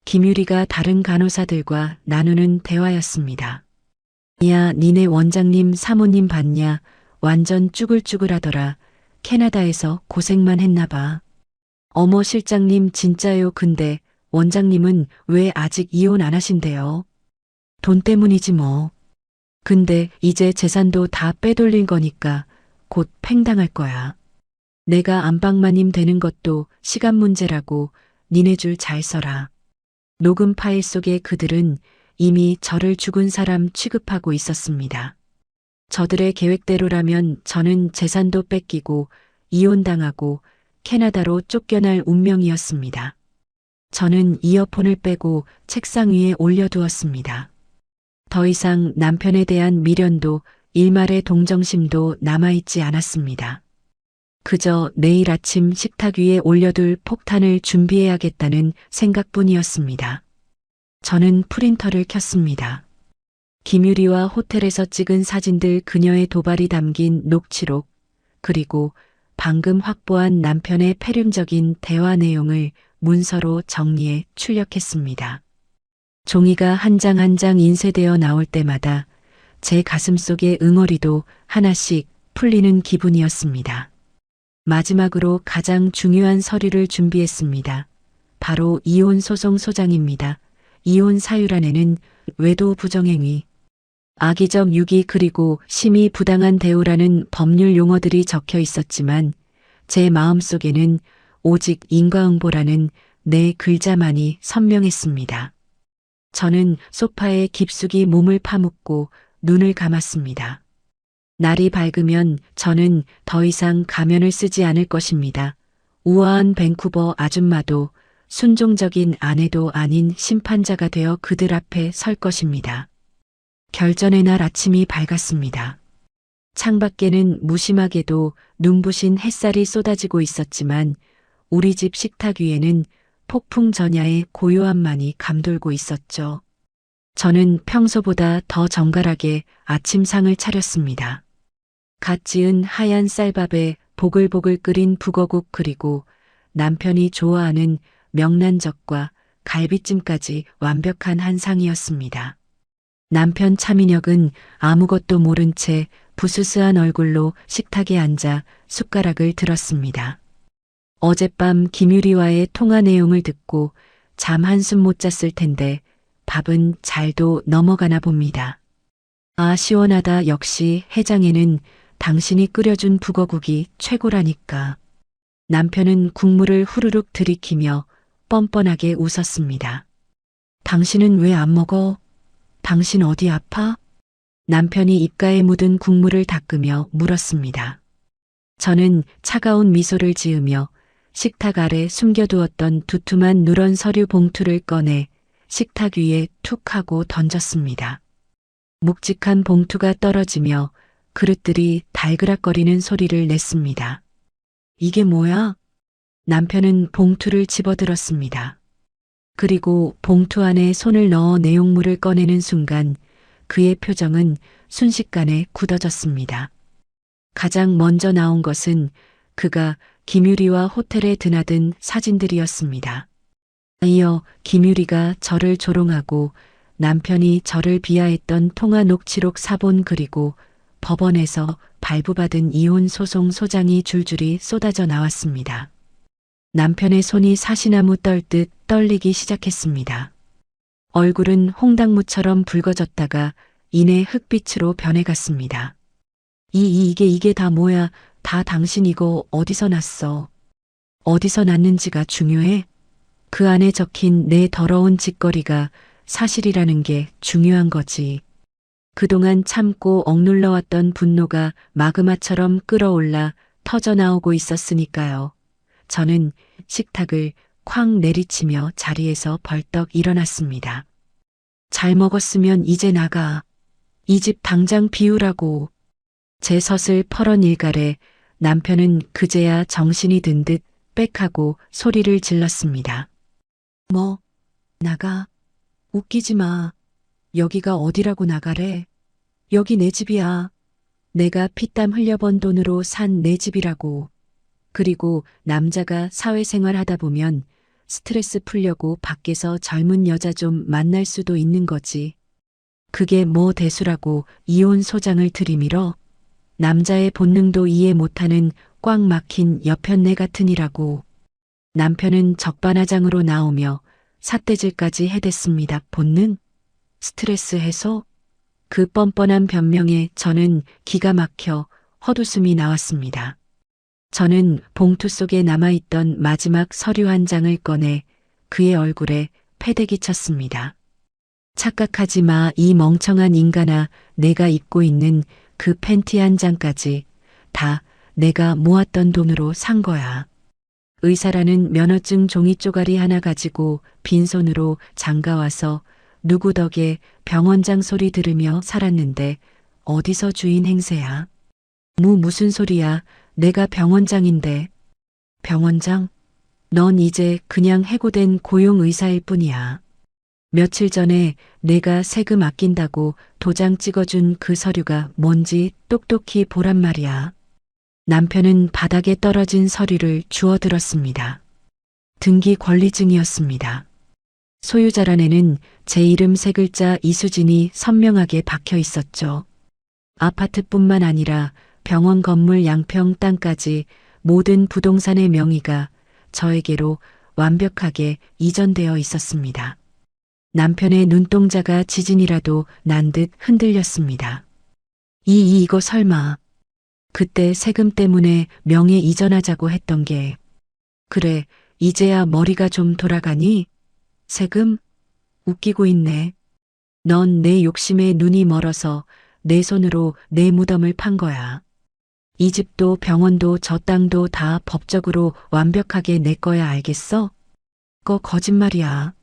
[SPEAKER 2] 김유리가 다른 간호사들과 나누는 대화였습니다. 야, 니네 원장님 사모님 봤냐? 완전 쭈글쭈글하더라. 캐나다에서 고생만 했나 봐. 어머 실장님 진짜요. 근데 원장님은 왜 아직 이혼 안 하신대요? 돈 때문이지 뭐. 근데 이제 재산도 다 빼돌린 거니까 곧 팽당할 거야. 내가 안방마님 되는 것도 시간 문제라고 니네 줄 잘 써라. 녹음 파일 속의 그들은 이미 저를 죽은 사람 취급하고 있었습니다. 저들의 계획대로라면 저는 재산도 뺏기고 이혼당하고 캐나다로 쫓겨날 운명이었습니다. 저는 이어폰을 빼고 책상 위에 올려두었습니다. 더 이상 남편에 대한 미련도 일말의 동정심도 남아있지 않았습니다. 그저 내일 아침 식탁 위에 올려둘 폭탄을 준비해야겠다는 생각뿐이었습니다. 저는 프린터를 켰습니다. 김유리와 호텔에서 찍은 사진들, 그녀의 도발이 담긴 녹취록, 그리고 방금 확보한 남편의 패륜적인 대화 내용을 문서로 정리해 출력했습니다. 종이가 한 장 한 장 인쇄되어 나올 때마다 제 가슴속의 응어리도 하나씩 풀리는 기분이었습니다. 마지막으로 가장 중요한 서류를 준비했습니다. 바로 이혼 소송 소장입니다. 이혼 사유란에는 외도 부정행위, 악의적 유기 그리고 심히 부당한 대우라는 법률 용어들이 적혀 있었지만 제 마음속에는 오직 인과응보라는 네 글자만이 선명했습니다. 저는 소파에 깊숙이 몸을 파묻고 눈을 감았습니다. 날이 밝으면 저는 더 이상 가면을 쓰지 않을 것입니다. 우아한 밴쿠버 아줌마도 순종적인 아내도 아닌 심판자가 되어 그들 앞에 설 것입니다. 결전의 날 아침이 밝았습니다. 창밖에는 무심하게도 눈부신 햇살이 쏟아지고 있었지만 우리 집 식탁 위에는 폭풍 전야의 고요함만이 감돌고 있었죠. 저는 평소보다 더 정갈하게 아침상을 차렸습니다. 갓 지은 하얀 쌀밥에 보글보글 끓인 북어국 그리고 남편이 좋아하는 명란젓과 갈비찜까지 완벽한 한 상이었습니다. 남편 차민혁은 아무것도 모른 채 부스스한 얼굴로 식탁에 앉아 숟가락을 들었습니다. 어젯밤 김유리와의 통화 내용을 듣고 잠 한숨 못 잤을 텐데 밥은 잘도 넘어가나 봅니다. 아, 시원하다. 역시 해장에는 당신이 끓여준 북어국이 최고라니까. 남편은 국물을 후루룩 들이키며 뻔뻔하게 웃었습니다. 당신은 왜 안 먹어? 당신 어디 아파? 남편이 입가에 묻은 국물을 닦으며 물었습니다. 저는 차가운 미소를 지으며 식탁 아래 숨겨두었던 두툼한 누런 서류 봉투를 꺼내 식탁 위에 툭 하고 던졌습니다. 묵직한 봉투가 떨어지며 그릇들이 달그락거리는 소리를 냈습니다. 이게 뭐야? 남편은 봉투를 집어들었습니다. 그리고 봉투 안에 손을 넣어 내용물을 꺼내는 순간 그의 표정은 순식간에 굳어졌습니다. 가장 먼저 나온 것은 그가 김유리와 호텔에 드나든 사진들이었습니다. 이어 김유리가 저를 조롱하고 남편이 저를 비하했던 통화 녹취록 사본 그리고 법원에서 발부받은 이혼 소송 소장이 줄줄이 쏟아져 나왔습니다. 남편의 손이 사시나무 떨듯 떨리기 시작했습니다. 얼굴은 홍당무처럼 붉어졌다가 이내 흑빛으로 변해갔습니다. 이게 다 뭐야? 다 당신 이거 어디서 났어? 어디서 났는지가 중요해? 그 안에 적힌 내 더러운 짓거리가 사실이라는 게 중요한 거지. 그동안 참고 억눌러왔던 분노가 마그마처럼 끓어올라 터져나오고 있었으니까요. 저는 식탁을 쾅 내리치며 자리에서 벌떡 일어났습니다. 잘 먹었으면 이제 나가. 이 집 당장 비우라고. 제 섯을 펄은 일갈에 남편은 그제야 정신이 든 듯 빽하고 소리를 질렀습니다. 뭐, 나가. 웃기지 마. 여기가 어디라고 나가래. 여기 내 집이야. 내가 피땀 흘려번 돈으로 산 내 집이라고. 그리고 남자가 사회생활 하다 보면 스트레스 풀려고 밖에서 젊은 여자 좀 만날 수도 있는 거지. 그게 뭐 대수라고 이혼 소장을 들이밀어? 남자의 본능도 이해 못하는 꽉 막힌 여편네 같으니라고. 남편은 적반하장으로 나오며 삿대질까지 해댔습니다. 본능? 스트레스 해소? 그 뻔뻔한 변명에 저는 기가 막혀 헛웃음이 나왔습니다. 저는 봉투 속에 남아있던 마지막 서류 한 장을 꺼내 그의 얼굴에 패대기 쳤습니다. 착각하지 마, 이 멍청한 인간아. 내가 입고 있는 그 팬티 한 장까지 다 내가 모았던 돈으로 산 거야. 의사라는 면허증 종이 쪼가리 하나 가지고 빈손으로 장가와서 누구 덕에 병원장 소리 들으며 살았는데 어디서 주인 행세야? 무슨 소리야? 내가 병원장인데. 병원장? 넌 이제 그냥 해고된 고용의사일 뿐이야. 며칠 전에 내가 세금 아낀다고 도장 찍어준 그 서류가 뭔지 똑똑히 보란 말이야. 남편은 바닥에 떨어진 서류를 주워들었습니다. 등기 권리증이었습니다. 소유자란에는 제 이름 세 글자 이수진이 선명하게 박혀 있었죠. 아파트뿐만 아니라 병원 건물 양평 땅까지 모든 부동산의 명의가 저에게로 완벽하게 이전되어 있었습니다. 남편의 눈동자가 지진이라도 난 듯 흔들렸습니다. 이거 설마. 그때 세금 때문에 명예 이전하자고 했던 게. 그래, 이제야 머리가 좀 돌아가니? 세금? 웃기고 있네. 넌 내 욕심에 눈이 멀어서 내 손으로 내 무덤을 판 거야. 이 집도 병원도 저 땅도 다 법적으로 완벽하게 내 거야, 알겠어? 그거 거짓말이야.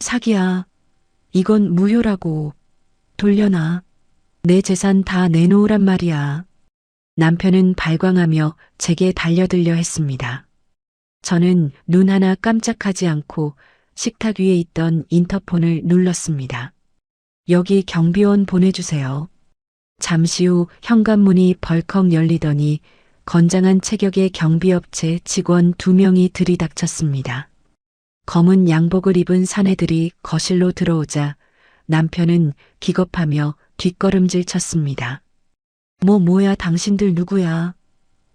[SPEAKER 2] 사기야. 이건 무효라고. 돌려놔. 내 재산 다 내놓으란 말이야. 남편은 발광하며 제게 달려들려 했습니다. 저는 눈 하나 깜짝하지 않고 식탁 위에 있던 인터폰을 눌렀습니다. 여기 경비원 보내주세요. 잠시 후 현관문이 벌컥 열리더니 건장한 체격의 경비업체 직원 2명이 들이닥쳤습니다. 검은 양복을 입은 사내들이 거실로 들어오자 남편은 기겁하며 뒷걸음질 쳤습니다. 뭐야 당신들 누구야?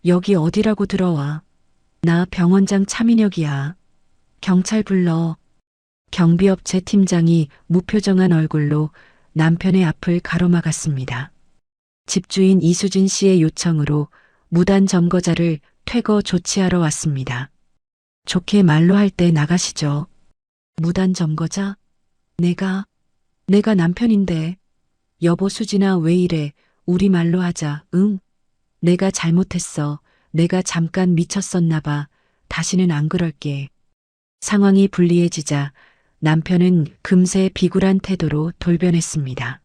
[SPEAKER 2] 여기 어디라고 들어와? 나 병원장 차민혁이야. 경찰 불러. 경비업체 팀장이 무표정한 얼굴로 남편의 앞을 가로막았습니다. 집주인 이수진 씨의 요청으로 무단 점거자를 퇴거 조치하러 왔습니다. 좋게 말로 할 때 나가시죠. 무단 점거자? 내가 남편인데. 여보 수진아 왜 이래? 우리 말로 하자. 응? 내가 잘못했어. 내가 잠깐 미쳤었나 봐. 다시는 안 그럴게. 상황이 불리해지자 남편은 금세 비굴한 태도로 돌변했습니다.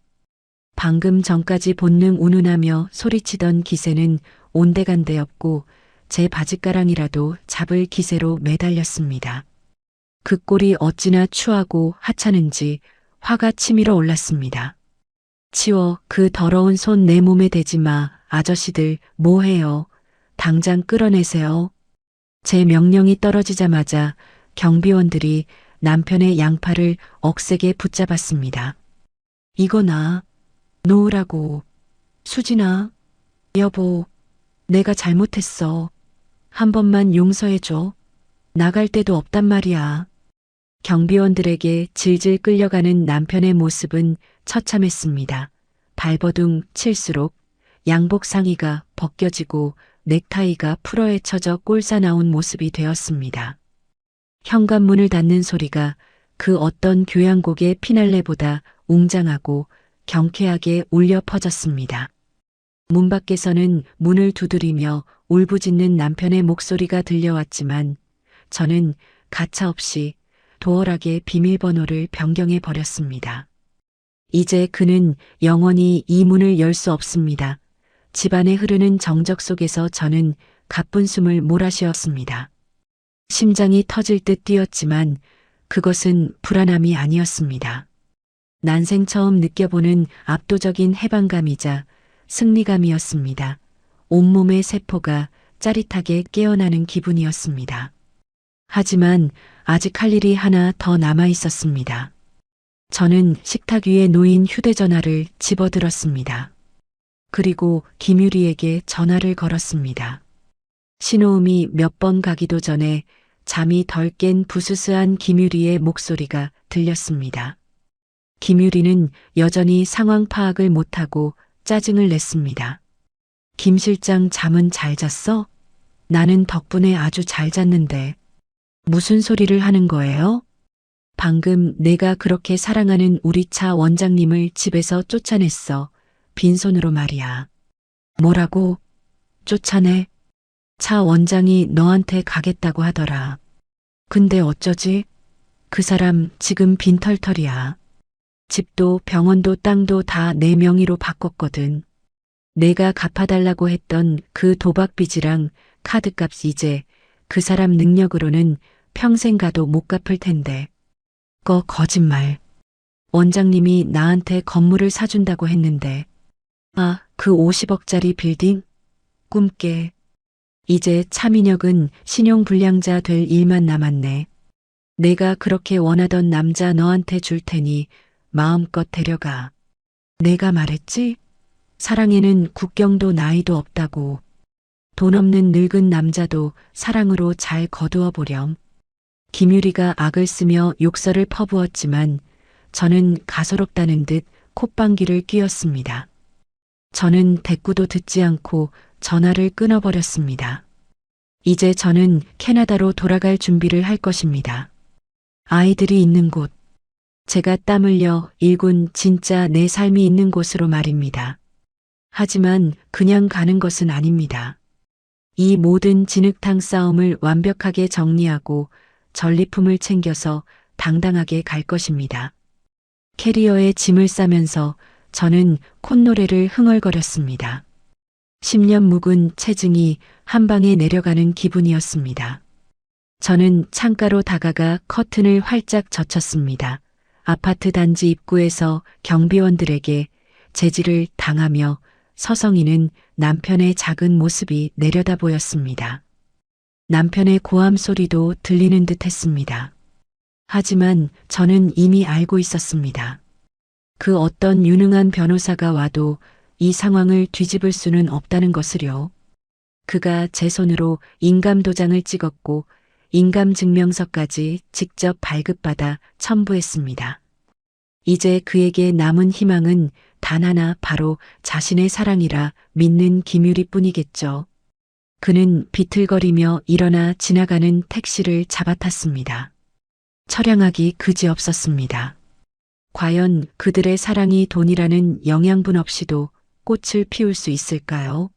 [SPEAKER 2] 방금 전까지 본능 운운하며 소리치던 기세는 온데간데 없고 제 바짓가랑이라도 잡을 기세로 매달렸습니다. 그 꼴이 어찌나 추하고 하찮은지 화가 치밀어 올랐습니다. 치워, 그 더러운 손 내 몸에 대지 마. 아저씨들 뭐해요? 당장 끌어내세요. 제 명령이 떨어지자마자 경비원들이 남편의 양팔을 억세게 붙잡았습니다. 이거 놓으라고. 수진아, 여보, 내가 잘못했어. 한 번만 용서해줘. 나갈 데도 없단 말이야. 경비원들에게 질질 끌려가는 남편의 모습은 처참했습니다. 발버둥 칠수록 양복 상의가 벗겨지고 넥타이가 풀어헤쳐져 꼴사 나온 모습이 되었습니다. 현관문을 닫는 소리가 그 어떤 교향곡의 피날레보다 웅장하고 경쾌하게 울려 퍼졌습니다. 문 밖에서는 문을 두드리며 울부짖는 남편의 목소리가 들려왔지만 저는 가차없이 도어락의 비밀번호를 변경해 버렸습니다. 이제 그는 영원히 이 문을 열 수 없습니다. 집안에 흐르는 정적 속에서 저는 가쁜 숨을 몰아쉬었습니다. 심장이 터질 듯 뛰었지만 그것은 불안함이 아니었습니다. 난생 처음 느껴보는 압도적인 해방감이자 승리감이었습니다. 온몸의 세포가 짜릿하게 깨어나는 기분이었습니다. 하지만 아직 할 일이 하나 더 남아 있었습니다. 저는 식탁 위에 놓인 휴대전화를 집어들었습니다. 그리고 김유리에게 전화를 걸었습니다. 신호음이 몇 번 가기도 전에 잠이 덜 깬 부스스한 김유리의 목소리가 들렸습니다. 김유리는 여전히 상황 파악을 못하고 짜증을 냈습니다. 김 실장 잠은 잘 잤어? 나는 덕분에 아주 잘 잤는데. 무슨 소리를 하는 거예요? 방금 내가 그렇게 사랑하는 우리 차 원장님을 집에서 쫓아냈어. 빈손으로 말이야. 뭐라고? 쫓아내? 차 원장이 너한테 가겠다고 하더라. 근데 어쩌지? 그 사람 지금 빈털털이야. 집도 병원도 땅도 다 내 명의로 바꿨거든. 내가 갚아달라고 했던 그 도박 빚이랑 카드값 이제 그 사람 능력으로는 평생 가도 못 갚을 텐데. 거짓말. 원장님이 나한테 건물을 사준다고 했는데. 아, 그 50억짜리 빌딩? 꿈깨. 이제 차민혁은 신용불량자 될 일만 남았네. 내가 그렇게 원하던 남자 너한테 줄 테니 마음껏 데려가. 내가 말했지? 사랑에는 국경도 나이도 없다고. 돈 없는 늙은 남자도 사랑으로 잘 거두어 보렴. 김유리가 악을 쓰며 욕설을 퍼부었지만 저는 가소롭다는 듯 콧방귀를 뀌었습니다. 저는 대꾸도 듣지 않고 전화를 끊어버렸습니다. 이제 저는 캐나다로 돌아갈 준비를 할 것입니다. 아이들이 있는 곳, 제가 땀 흘려 일군 진짜 내 삶이 있는 곳으로 말입니다. 하지만 그냥 가는 것은 아닙니다. 이 모든 진흙탕 싸움을 완벽하게 정리하고 전리품을 챙겨서 당당하게 갈 것입니다. 캐리어에 짐을 싸면서 저는 콧노래를 흥얼거렸습니다. 10년 묵은 체증이 한 방에 내려가는 기분이었습니다. 저는 창가로 다가가 커튼을 활짝 젖혔습니다. 아파트 단지 입구에서 경비원들에게 제지를 당하며 서성이는 남편의 작은 모습이 내려다 보였습니다. 남편의 고함 소리도 들리는 듯 했습니다. 하지만 저는 이미 알고 있었습니다. 그 어떤 유능한 변호사가 와도 이 상황을 뒤집을 수는 없다는 것을요. 그가 제 손으로 인감 도장을 찍었고 인감 증명서까지 직접 발급받아 첨부했습니다. 이제 그에게 남은 희망은 단 하나, 바로 자신의 사랑이라 믿는 김유리 뿐이겠죠. 그는 비틀거리며 일어나 지나가는 택시를 잡아탔습니다. 처량하기 그지없었습니다. 과연 그들의 사랑이 돈이라는 영양분 없이도 꽃을 피울 수 있을까요?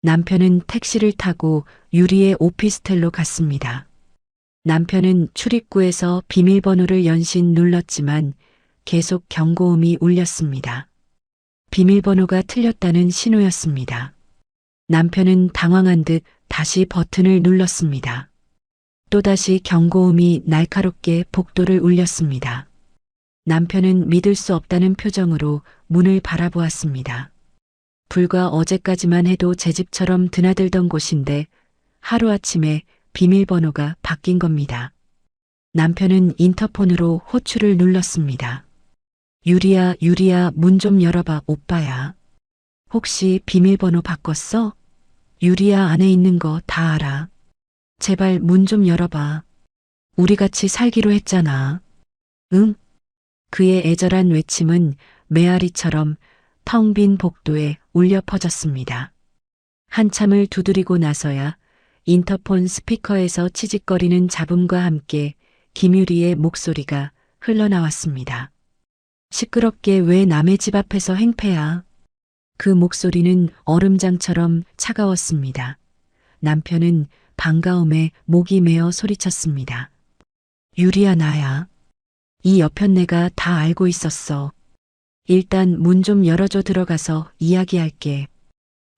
[SPEAKER 2] 남편은 택시를 타고 유리의 오피스텔로 갔습니다. 남편은 출입구에서 비밀번호를 연신 눌렀지만 계속 경고음이 울렸습니다. 비밀번호가 틀렸다는 신호였습니다. 남편은 당황한 듯 다시 버튼을 눌렀습니다. 또다시 경고음이 날카롭게 복도를 울렸습니다. 남편은 믿을 수 없다는 표정으로 문을 바라보았습니다. 불과 어제까지만 해도 제 집처럼 드나들던 곳인데 하루아침에 비밀번호가 바뀐 겁니다. 남편은 인터폰으로 호출을 눌렀습니다. 유리야, 유리야, 문 좀 열어봐, 오빠야. 혹시 비밀번호 바꿨어? 유리야, 안에 있는 거 다 알아. 제발 문 좀 열어봐. 우리 같이 살기로 했잖아. 응? 그의 애절한 외침은 메아리처럼 텅 빈 복도에 울려 퍼졌습니다. 한참을 두드리고 나서야 인터폰 스피커에서 치직거리는 잡음과 함께 김유리의 목소리가 흘러나왔습니다. 시끄럽게 왜 남의 집 앞에서 행패야? 그 목소리는 얼음장처럼 차가웠습니다. 남편은 반가움에 목이 메어 소리쳤습니다. 유리야, 나야. 이 여편네가 다 알고 있었어. 일단 문 좀 열어줘, 들어가서 이야기할게.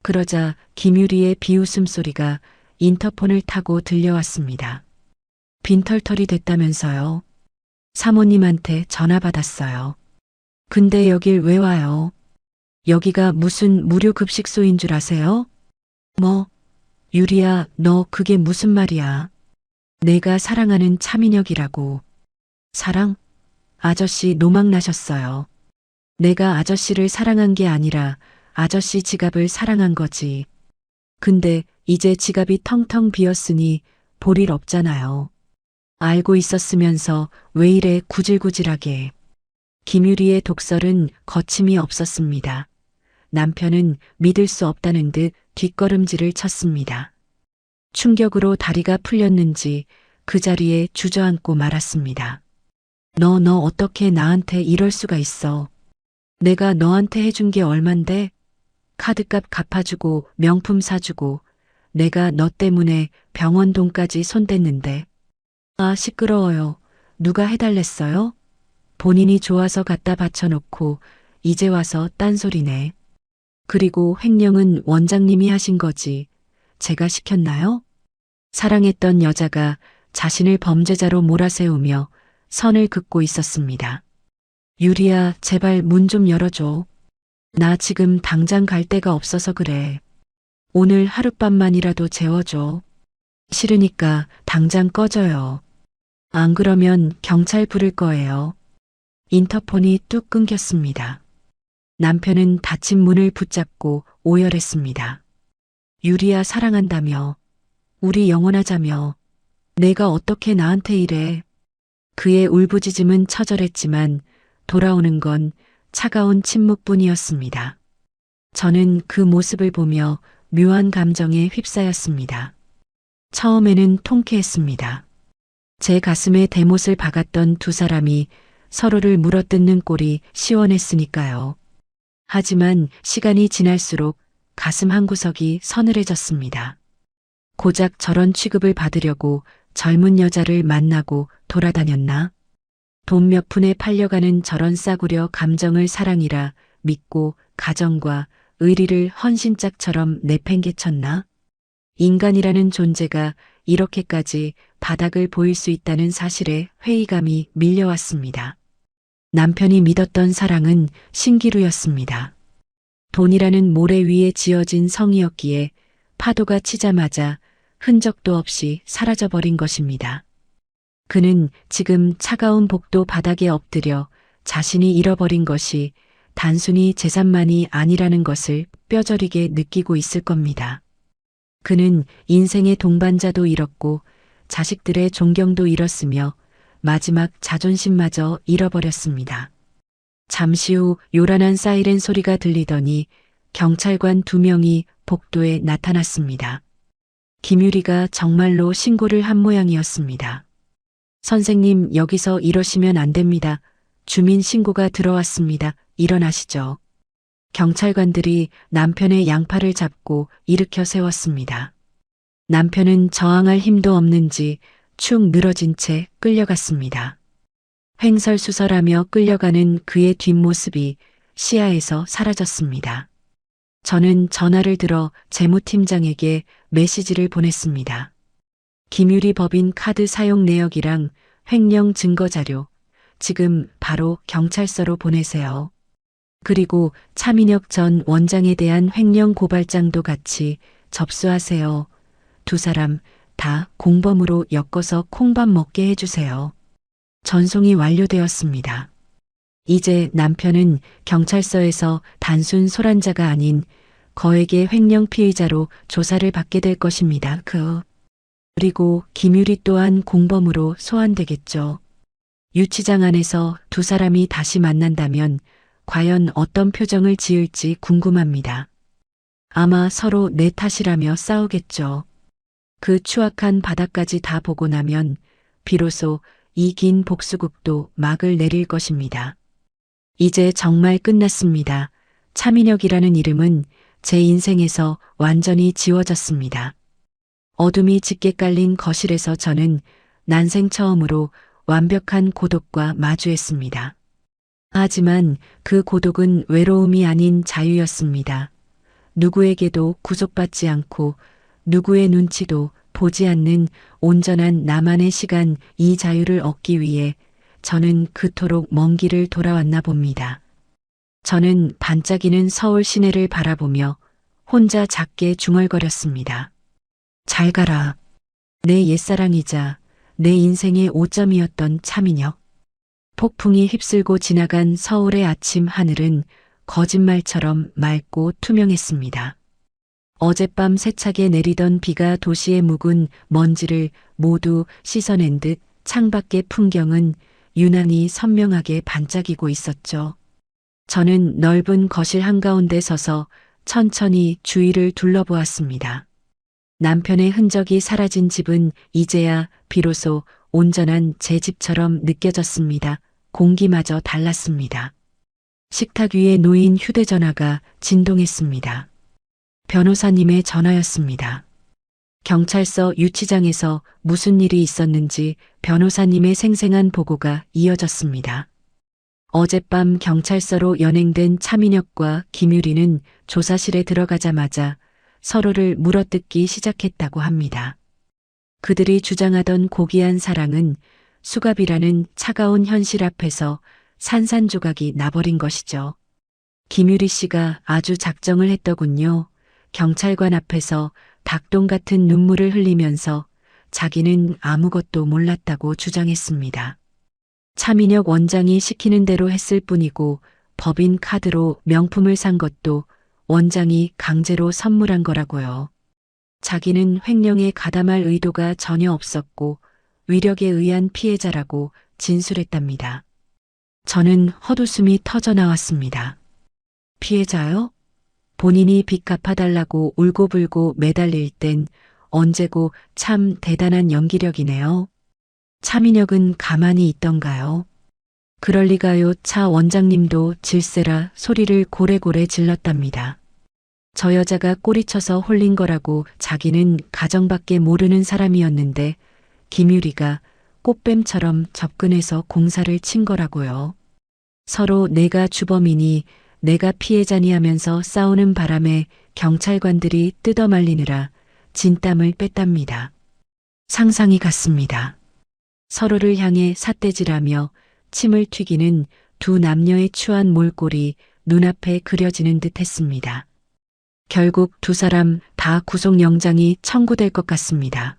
[SPEAKER 2] 그러자 김유리의 비웃음 소리가 인터폰을 타고 들려왔습니다. 빈털털이 됐다면서요. 사모님한테 전화 받았어요. 근데 여길 왜 와요? 여기가 무슨 무료 급식소인 줄 아세요? 뭐? 유리야, 너 그게 무슨 말이야? 내가 사랑하는 차민혁이라고. 사랑? 아저씨 노망 나셨어요. 내가 아저씨를 사랑한 게 아니라 아저씨 지갑을 사랑한 거지. 근데 이제 지갑이 텅텅 비었으니 볼 일 없잖아요. 알고 있었으면서 왜 이래 구질구질하게. 김유리의 독설은 거침이 없었습니다. 남편은 믿을 수 없다는 듯 뒷걸음질을 쳤습니다. 충격으로 다리가 풀렸는지 그 자리에 주저앉고 말았습니다. 너 어떻게 나한테 이럴 수가 있어. 내가 너한테 해준 게 얼만데? 카드값 갚아주고 명품 사주고 내가 너 때문에 병원 돈까지 손댔는데. 아, 시끄러워요. 누가 해달랬어요? 본인이 좋아서 갖다 바쳐놓고 이제 와서 딴소리네. 그리고 횡령은 원장님이 하신 거지. 제가 시켰나요? 사랑했던 여자가 자신을 범죄자로 몰아세우며 선을 긋고 있었습니다. 유리야, 제발 문 좀 열어줘. 나 지금 당장 갈 데가 없어서 그래. 오늘 하룻밤만이라도 재워줘. 싫으니까 당장 꺼져요. 안 그러면 경찰 부를 거예요. 인터폰이 뚝 끊겼습니다. 남편은 닫힌 문을 붙잡고 오열했습니다. 유리야, 사랑한다며. 우리 영원하자며. 내가 어떻게 나한테 이래. 그의 울부짖음은 처절했지만 돌아오는 건 차가운 침묵뿐이었습니다. 저는 그 모습을 보며 묘한 감정에 휩싸였습니다. 처음에는 통쾌했습니다. 제 가슴에 대못을 박았던 두 사람이 서로를 물어뜯는 꼴이 시원했으니까요. 하지만 시간이 지날수록 가슴 한구석이 서늘해졌습니다. 고작 저런 취급을 받으려고 젊은 여자를 만나고 돌아다녔나? 돈 몇 푼에 팔려가는 저런 싸구려 감정을 사랑이라 믿고 가정과 의리를 헌신짝처럼 내팽개쳤나? 인간이라는 존재가 이렇게까지 바닥을 보일 수 있다는 사실에 회의감이 밀려왔습니다. 남편이 믿었던 사랑은 신기루였습니다. 돈이라는 모래 위에 지어진 성이었기에 파도가 치자마자 흔적도 없이 사라져버린 것입니다. 그는 지금 차가운 복도 바닥에 엎드려 자신이 잃어버린 것이 단순히 재산만이 아니라는 것을 뼈저리게 느끼고 있을 겁니다. 그는 인생의 동반자도 잃었고 자식들의 존경도 잃었으며 마지막 자존심마저 잃어버렸습니다. 잠시 후 요란한 사이렌 소리가 들리더니 경찰관 2명이 복도에 나타났습니다. 김유리가 정말로 신고를 한 모양이었습니다. 선생님, 여기서 이러시면 안 됩니다. 주민 신고가 들어왔습니다. 일어나시죠. 경찰관들이 남편의 양팔을 잡고 일으켜 세웠습니다. 남편은 저항할 힘도 없는지 축 늘어진 채 끌려갔습니다. 횡설수설하며 끌려가는 그의 뒷모습이 시야에서 사라졌습니다. 저는 전화를 들어 재무팀장에게 메시지를 보냈습니다. 김유리 법인 카드 사용 내역이랑 횡령 증거자료, 지금 바로 경찰서로 보내세요. 그리고 차민혁 전 원장에 대한 횡령 고발장도 같이 접수하세요. 두 사람 다 공범으로 엮어서 콩밥 먹게 해주세요. 전송이 완료되었습니다. 이제 남편은 경찰서에서 단순 소란자가 아닌 거액의 횡령 피의자로 조사를 받게 될 것입니다. 그리고 김유리 또한 공범으로 소환되겠죠. 유치장 안에서 두 사람이 다시 만난다면 과연 어떤 표정을 지을지 궁금합니다. 아마 서로 내 탓이라며 싸우겠죠. 그 추악한 바닥까지 다 보고 나면 비로소 이 긴 복수극도 막을 내릴 것입니다. 이제 정말 끝났습니다. 차민혁이라는 이름은 제 인생에서 완전히 지워졌습니다. 어둠이 짙게 깔린 거실에서 저는 난생 처음으로 완벽한 고독과 마주했습니다. 하지만 그 고독은 외로움이 아닌 자유였습니다. 누구에게도 구속받지 않고 누구의 눈치도 보지 않는 온전한 나만의 시간, 이 자유를 얻기 위해 저는 그토록 먼 길을 돌아왔나 봅니다. 저는 반짝이는 서울 시내를 바라보며 혼자 작게 중얼거렸습니다. 잘 가라. 내 옛사랑이자 내 인생의 오점이었던 차민혁. 폭풍이 휩쓸고 지나간 서울의 아침 하늘은 거짓말처럼 맑고 투명했습니다. 어젯밤 세차게 내리던 비가 도시의 묵은 먼지를 모두 씻어낸 듯 창밖의 풍경은 유난히 선명하게 반짝이고 있었죠. 저는 넓은 거실 한가운데 서서 천천히 주위를 둘러보았습니다. 남편의 흔적이 사라진 집은 이제야 비로소 온전한 제 집처럼 느껴졌습니다. 공기마저 달랐습니다. 식탁 위에 놓인 휴대전화가 진동했습니다. 변호사님의 전화였습니다. 경찰서 유치장에서 무슨 일이 있었는지 변호사님의 생생한 보고가 이어졌습니다. 어젯밤 경찰서로 연행된 차민혁과 김유리는 조사실에 들어가자마자 서로를 물어뜯기 시작했다고 합니다. 그들이 주장하던 고귀한 사랑은 수갑이라는 차가운 현실 앞에서 산산조각이 나버린 것이죠. 김유리 씨가 아주 작정을 했더군요. 경찰관 앞에서 닭똥 같은 눈물을 흘리면서 자기는 아무것도 몰랐다고 주장했습니다. 차민혁 원장이 시키는 대로 했을 뿐이고 법인 카드로 명품을 산 것도 원장이 강제로 선물한 거라고요. 자기는 횡령에 가담할 의도가 전혀 없었고 위력에 의한 피해자라고 진술했답니다. 저는 헛웃음이 터져 나왔습니다. 피해자요? 본인이 빚 갚아달라고 울고불고 매달릴 땐 언제고 참 대단한 연기력이네요. 차민혁은 가만히 있던가요? 그럴 리가요. 차 원장님도 질세라 소리를 고래고래 질렀답니다. 저 여자가 꼬리쳐서 홀린 거라고 자기는 가정밖에 모르는 사람이었는데 김유리가 꽃뱀처럼 접근해서 공사를 친 거라고요. 서로 내가 주범이니 내가 피해자니 하면서 싸우는 바람에 경찰관들이 뜯어말리느라 진땀을 뺐답니다. 상상이 갔습니다. 서로를 향해 삿대질하며 침을 튀기는 두 남녀의 추한 몰골이 눈앞에 그려지는 듯 했습니다. 결국 두 사람 다 구속영장이 청구될 것 같습니다.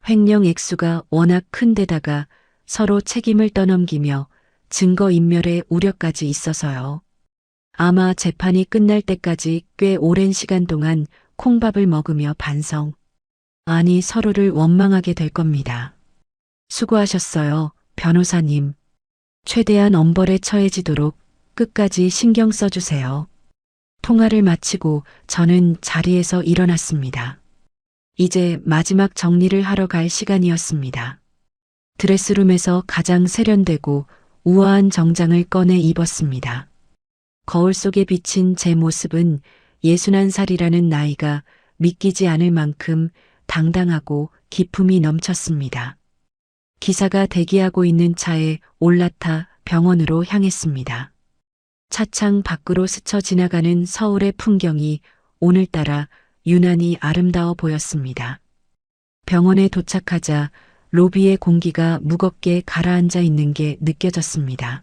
[SPEAKER 2] 횡령 액수가 워낙 큰 데다가 서로 책임을 떠넘기며 증거인멸의 우려까지 있어서요. 아마 재판이 끝날 때까지 꽤 오랜 시간 동안 콩밥을 먹으며 반성, 아니 서로를 원망하게 될 겁니다. 수고하셨어요, 변호사님. 최대한 엄벌에 처해지도록 끝까지 신경 써주세요. 통화를 마치고 저는 자리에서 일어났습니다. 이제 마지막 정리를 하러 갈 시간이었습니다. 드레스룸에서 가장 세련되고 우아한 정장을 꺼내 입었습니다. 거울 속에 비친 제 모습은 61살이라는 나이가 믿기지 않을 만큼 당당하고 기품이 넘쳤습니다. 기사가 대기하고 있는 차에 올라타 병원으로 향했습니다. 차창 밖으로 스쳐 지나가는 서울의 풍경이 오늘따라 유난히 아름다워 보였습니다. 병원에 도착하자 로비의 공기가 무겁게 가라앉아 있는 게 느껴졌습니다.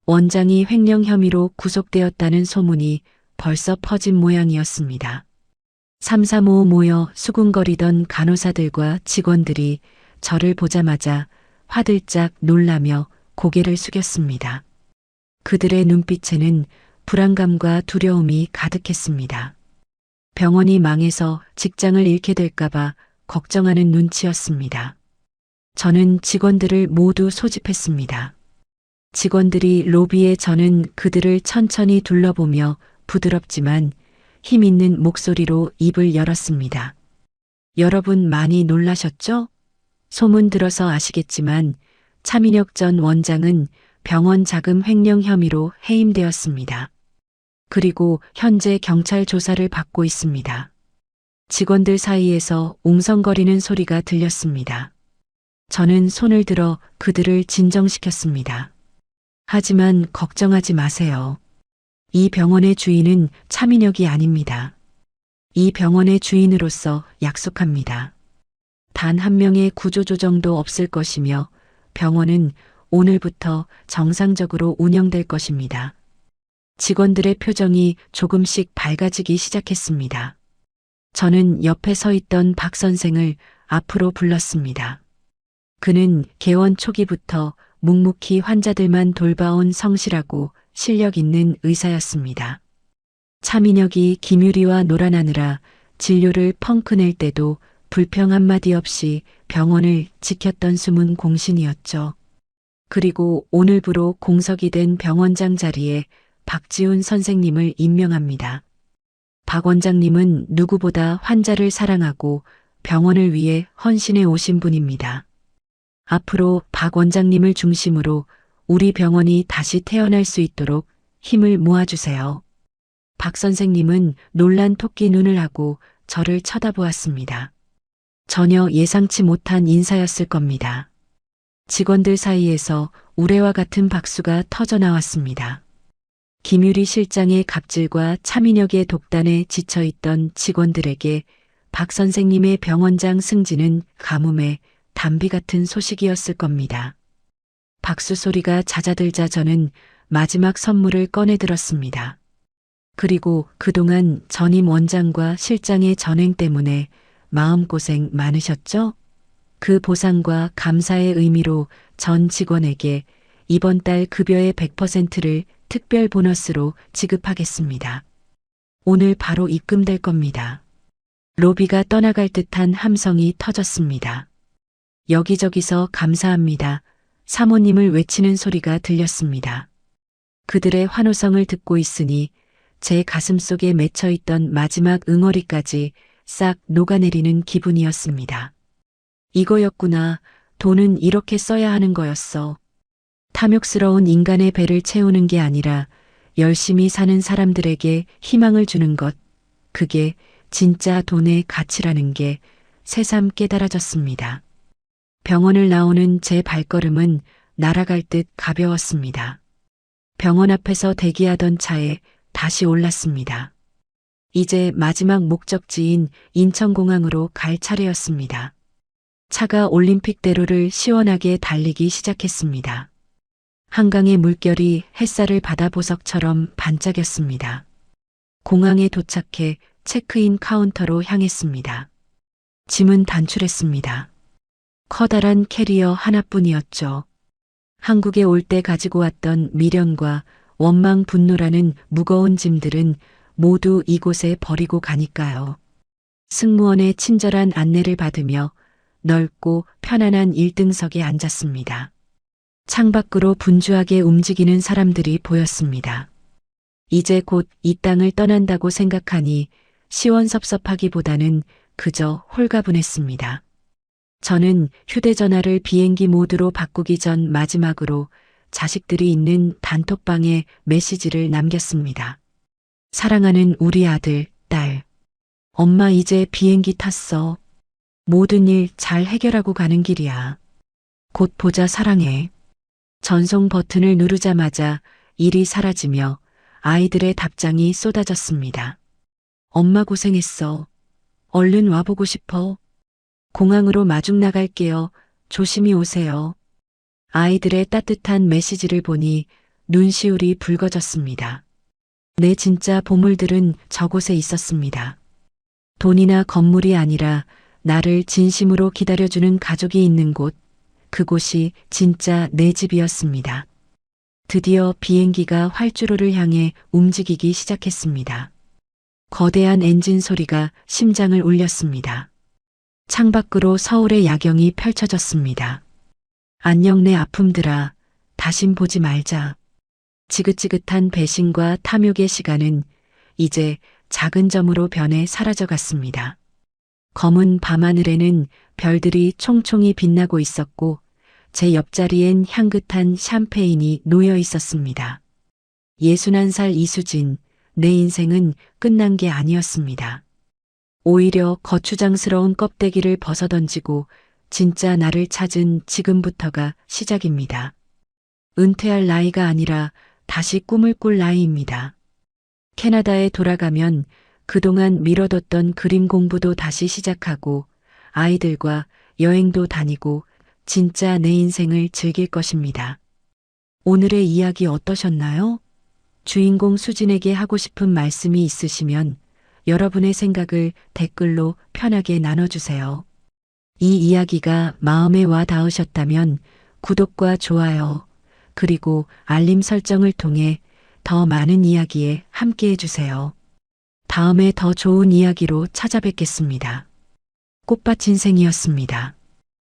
[SPEAKER 2] 원장이 횡령 혐의로 구속되었다는 소문이 벌써 퍼진 모양이었습니다. 삼삼오오 모여 수군거리던 간호사들과 직원들이 저를 보자마자 화들짝 놀라며 고개를 숙였습니다. 그들의 눈빛에는 불안감과 두려움이 가득했습니다. 병원이 망해서 직장을 잃게 될까봐 걱정하는 눈치였습니다. 저는 직원들을 모두 소집했습니다. 직원들이 로비에 저는 그들을 천천히 둘러보며 부드럽지만 힘 있는 목소리로 입을 열었습니다. 여러분 많이 놀라셨죠? 소문 들어서 아시겠지만 차민혁 전 원장은 병원 자금 횡령 혐의로 해임되었습니다. 그리고 현재 경찰 조사를 받고 있습니다. 직원들 사이에서 웅성거리는 소리가 들렸습니다. 저는 손을 들어 그들을 진정시켰습니다. 하지만 걱정하지 마세요. 이 병원의 주인은 차민혁이 아닙니다. 이 병원의 주인으로서 약속합니다. 단 한 명의 구조조정도 없을 것이며 병원은 오늘부터 정상적으로 운영될 것입니다. 직원들의 표정이 조금씩 밝아지기 시작했습니다. 저는 옆에 서 있던 박 선생을 앞으로 불렀습니다. 그는 개원 초기부터 묵묵히 환자들만 돌봐온 성실하고 실력 있는 의사였습니다. 차민혁이 김유리와 놀아나느라 진료를 펑크 낼 때도 불평 한마디 없이 병원을 지켰던 숨은 공신이었죠. 그리고 오늘부로 공석이 된 병원장 자리에 박지훈 선생님을 임명합니다. 박 원장님은 누구보다 환자를 사랑하고 병원을 위해 헌신해 오신 분입니다. 앞으로 박 원장님을 중심으로 우리 병원이 다시 태어날 수 있도록 힘을 모아주세요. 박 선생님은 놀란 토끼 눈을 하고 저를 쳐다보았습니다. 전혀 예상치 못한 인사였을 겁니다. 직원들 사이에서 우레와 같은 박수가 터져 나왔습니다. 김유리 실장의 갑질과 차민혁의 독단에 지쳐있던 직원들에게 박 선생님의 병원장 승진은 가뭄에 단비 같은 소식이었을 겁니다. 박수 소리가 잦아들자 저는 마지막 선물을 꺼내 들었습니다. 그리고 그동안 전임 원장과 실장의 전횡 때문에 마음고생 많으셨죠? 그 보상과 감사의 의미로 전 직원에게 이번 달 급여의 100%를 특별 보너스로 지급하겠습니다. 오늘 바로 입금될 겁니다. 로비가 떠나갈 듯한 함성이 터졌습니다. 여기저기서 감사합니다. 사모님을 외치는 소리가 들렸습니다. 그들의 환호성을 듣고 있으니 제 가슴 속에 맺혀 있던 마지막 응어리까지 싹 녹아내리는 기분이었습니다. 이거였구나. 돈은 이렇게 써야 하는 거였어. 탐욕스러운 인간의 배를 채우는 게 아니라 열심히 사는 사람들에게 희망을 주는 것. 그게 진짜 돈의 가치라는 게 새삼 깨달아졌습니다. 병원을 나오는 제 발걸음은 날아갈 듯 가벼웠습니다. 병원 앞에서 대기하던 차에 다시 올랐습니다. 이제 마지막 목적지인 인천공항으로 갈 차례였습니다. 차가 올림픽대로를 시원하게 달리기 시작했습니다. 한강의 물결이 햇살을 받아 보석처럼 반짝였습니다. 공항에 도착해 체크인 카운터로 향했습니다. 짐은 단출했습니다. 커다란 캐리어 하나뿐이었죠. 한국에 올 때 가지고 왔던 미련과 원망, 분노라는 무거운 짐들은 모두 이곳에 버리고 가니까요. 승무원의 친절한 안내를 받으며 넓고 편안한 1등석에 앉았습니다. 창밖으로 분주하게 움직이는 사람들이 보였습니다. 이제 곧 이 땅을 떠난다고 생각하니 시원섭섭하기보다는 그저 홀가분했습니다. 저는 휴대전화를 비행기 모드로 바꾸기 전 마지막으로 자식들이 있는 단톡방에 메시지를 남겼습니다. 사랑하는 우리 아들, 딸. 엄마 이제 비행기 탔어. 모든 일 잘 해결하고 가는 길이야. 곧 보자 사랑해. 전송 버튼을 누르자마자 일이 사라지며 아이들의 답장이 쏟아졌습니다. 엄마 고생했어. 얼른 와보고 싶어. 공항으로 마중 나갈게요. 조심히 오세요. 아이들의 따뜻한 메시지를 보니 눈시울이 붉어졌습니다. 내 진짜 보물들은 저곳에 있었습니다. 돈이나 건물이 아니라 나를 진심으로 기다려주는 가족이 있는 곳, 그곳이 진짜 내 집이었습니다. 드디어 비행기가 활주로를 향해 움직이기 시작했습니다. 거대한 엔진 소리가 심장을 울렸습니다. 창밖으로 서울의 야경이 펼쳐졌습니다. 안녕 내 아픔들아, 다신 보지 말자. 지긋지긋한 배신과 탐욕의 시간은 이제 작은 점으로 변해 사라져갔습니다. 검은 밤하늘에는 별들이 총총히 빛나고 있었고 제 옆자리엔 향긋한 샴페인이 놓여 있었습니다. 61살 이수진, 내 인생은 끝난 게 아니었습니다. 오히려 거추장스러운 껍데기를 벗어던지고 진짜 나를 찾은 지금부터가 시작입니다. 은퇴할 나이가 아니라 다시 꿈을 꿀 나이입니다. 캐나다에 돌아가면 그동안 미뤄뒀던 그림 공부도 다시 시작하고 아이들과 여행도 다니고 진짜 내 인생을 즐길 것입니다. 오늘의 이야기 어떠셨나요? 주인공 수진에게 하고 싶은 말씀이 있으시면 여러분의 생각을 댓글로 편하게 나눠주세요. 이 이야기가 마음에 와 닿으셨다면 구독과 좋아요, 그리고 알림 설정을 통해 더 많은 이야기에 함께 해주세요. 다음에 더 좋은 이야기로 찾아뵙겠습니다. 꽃밭 인생이었습니다.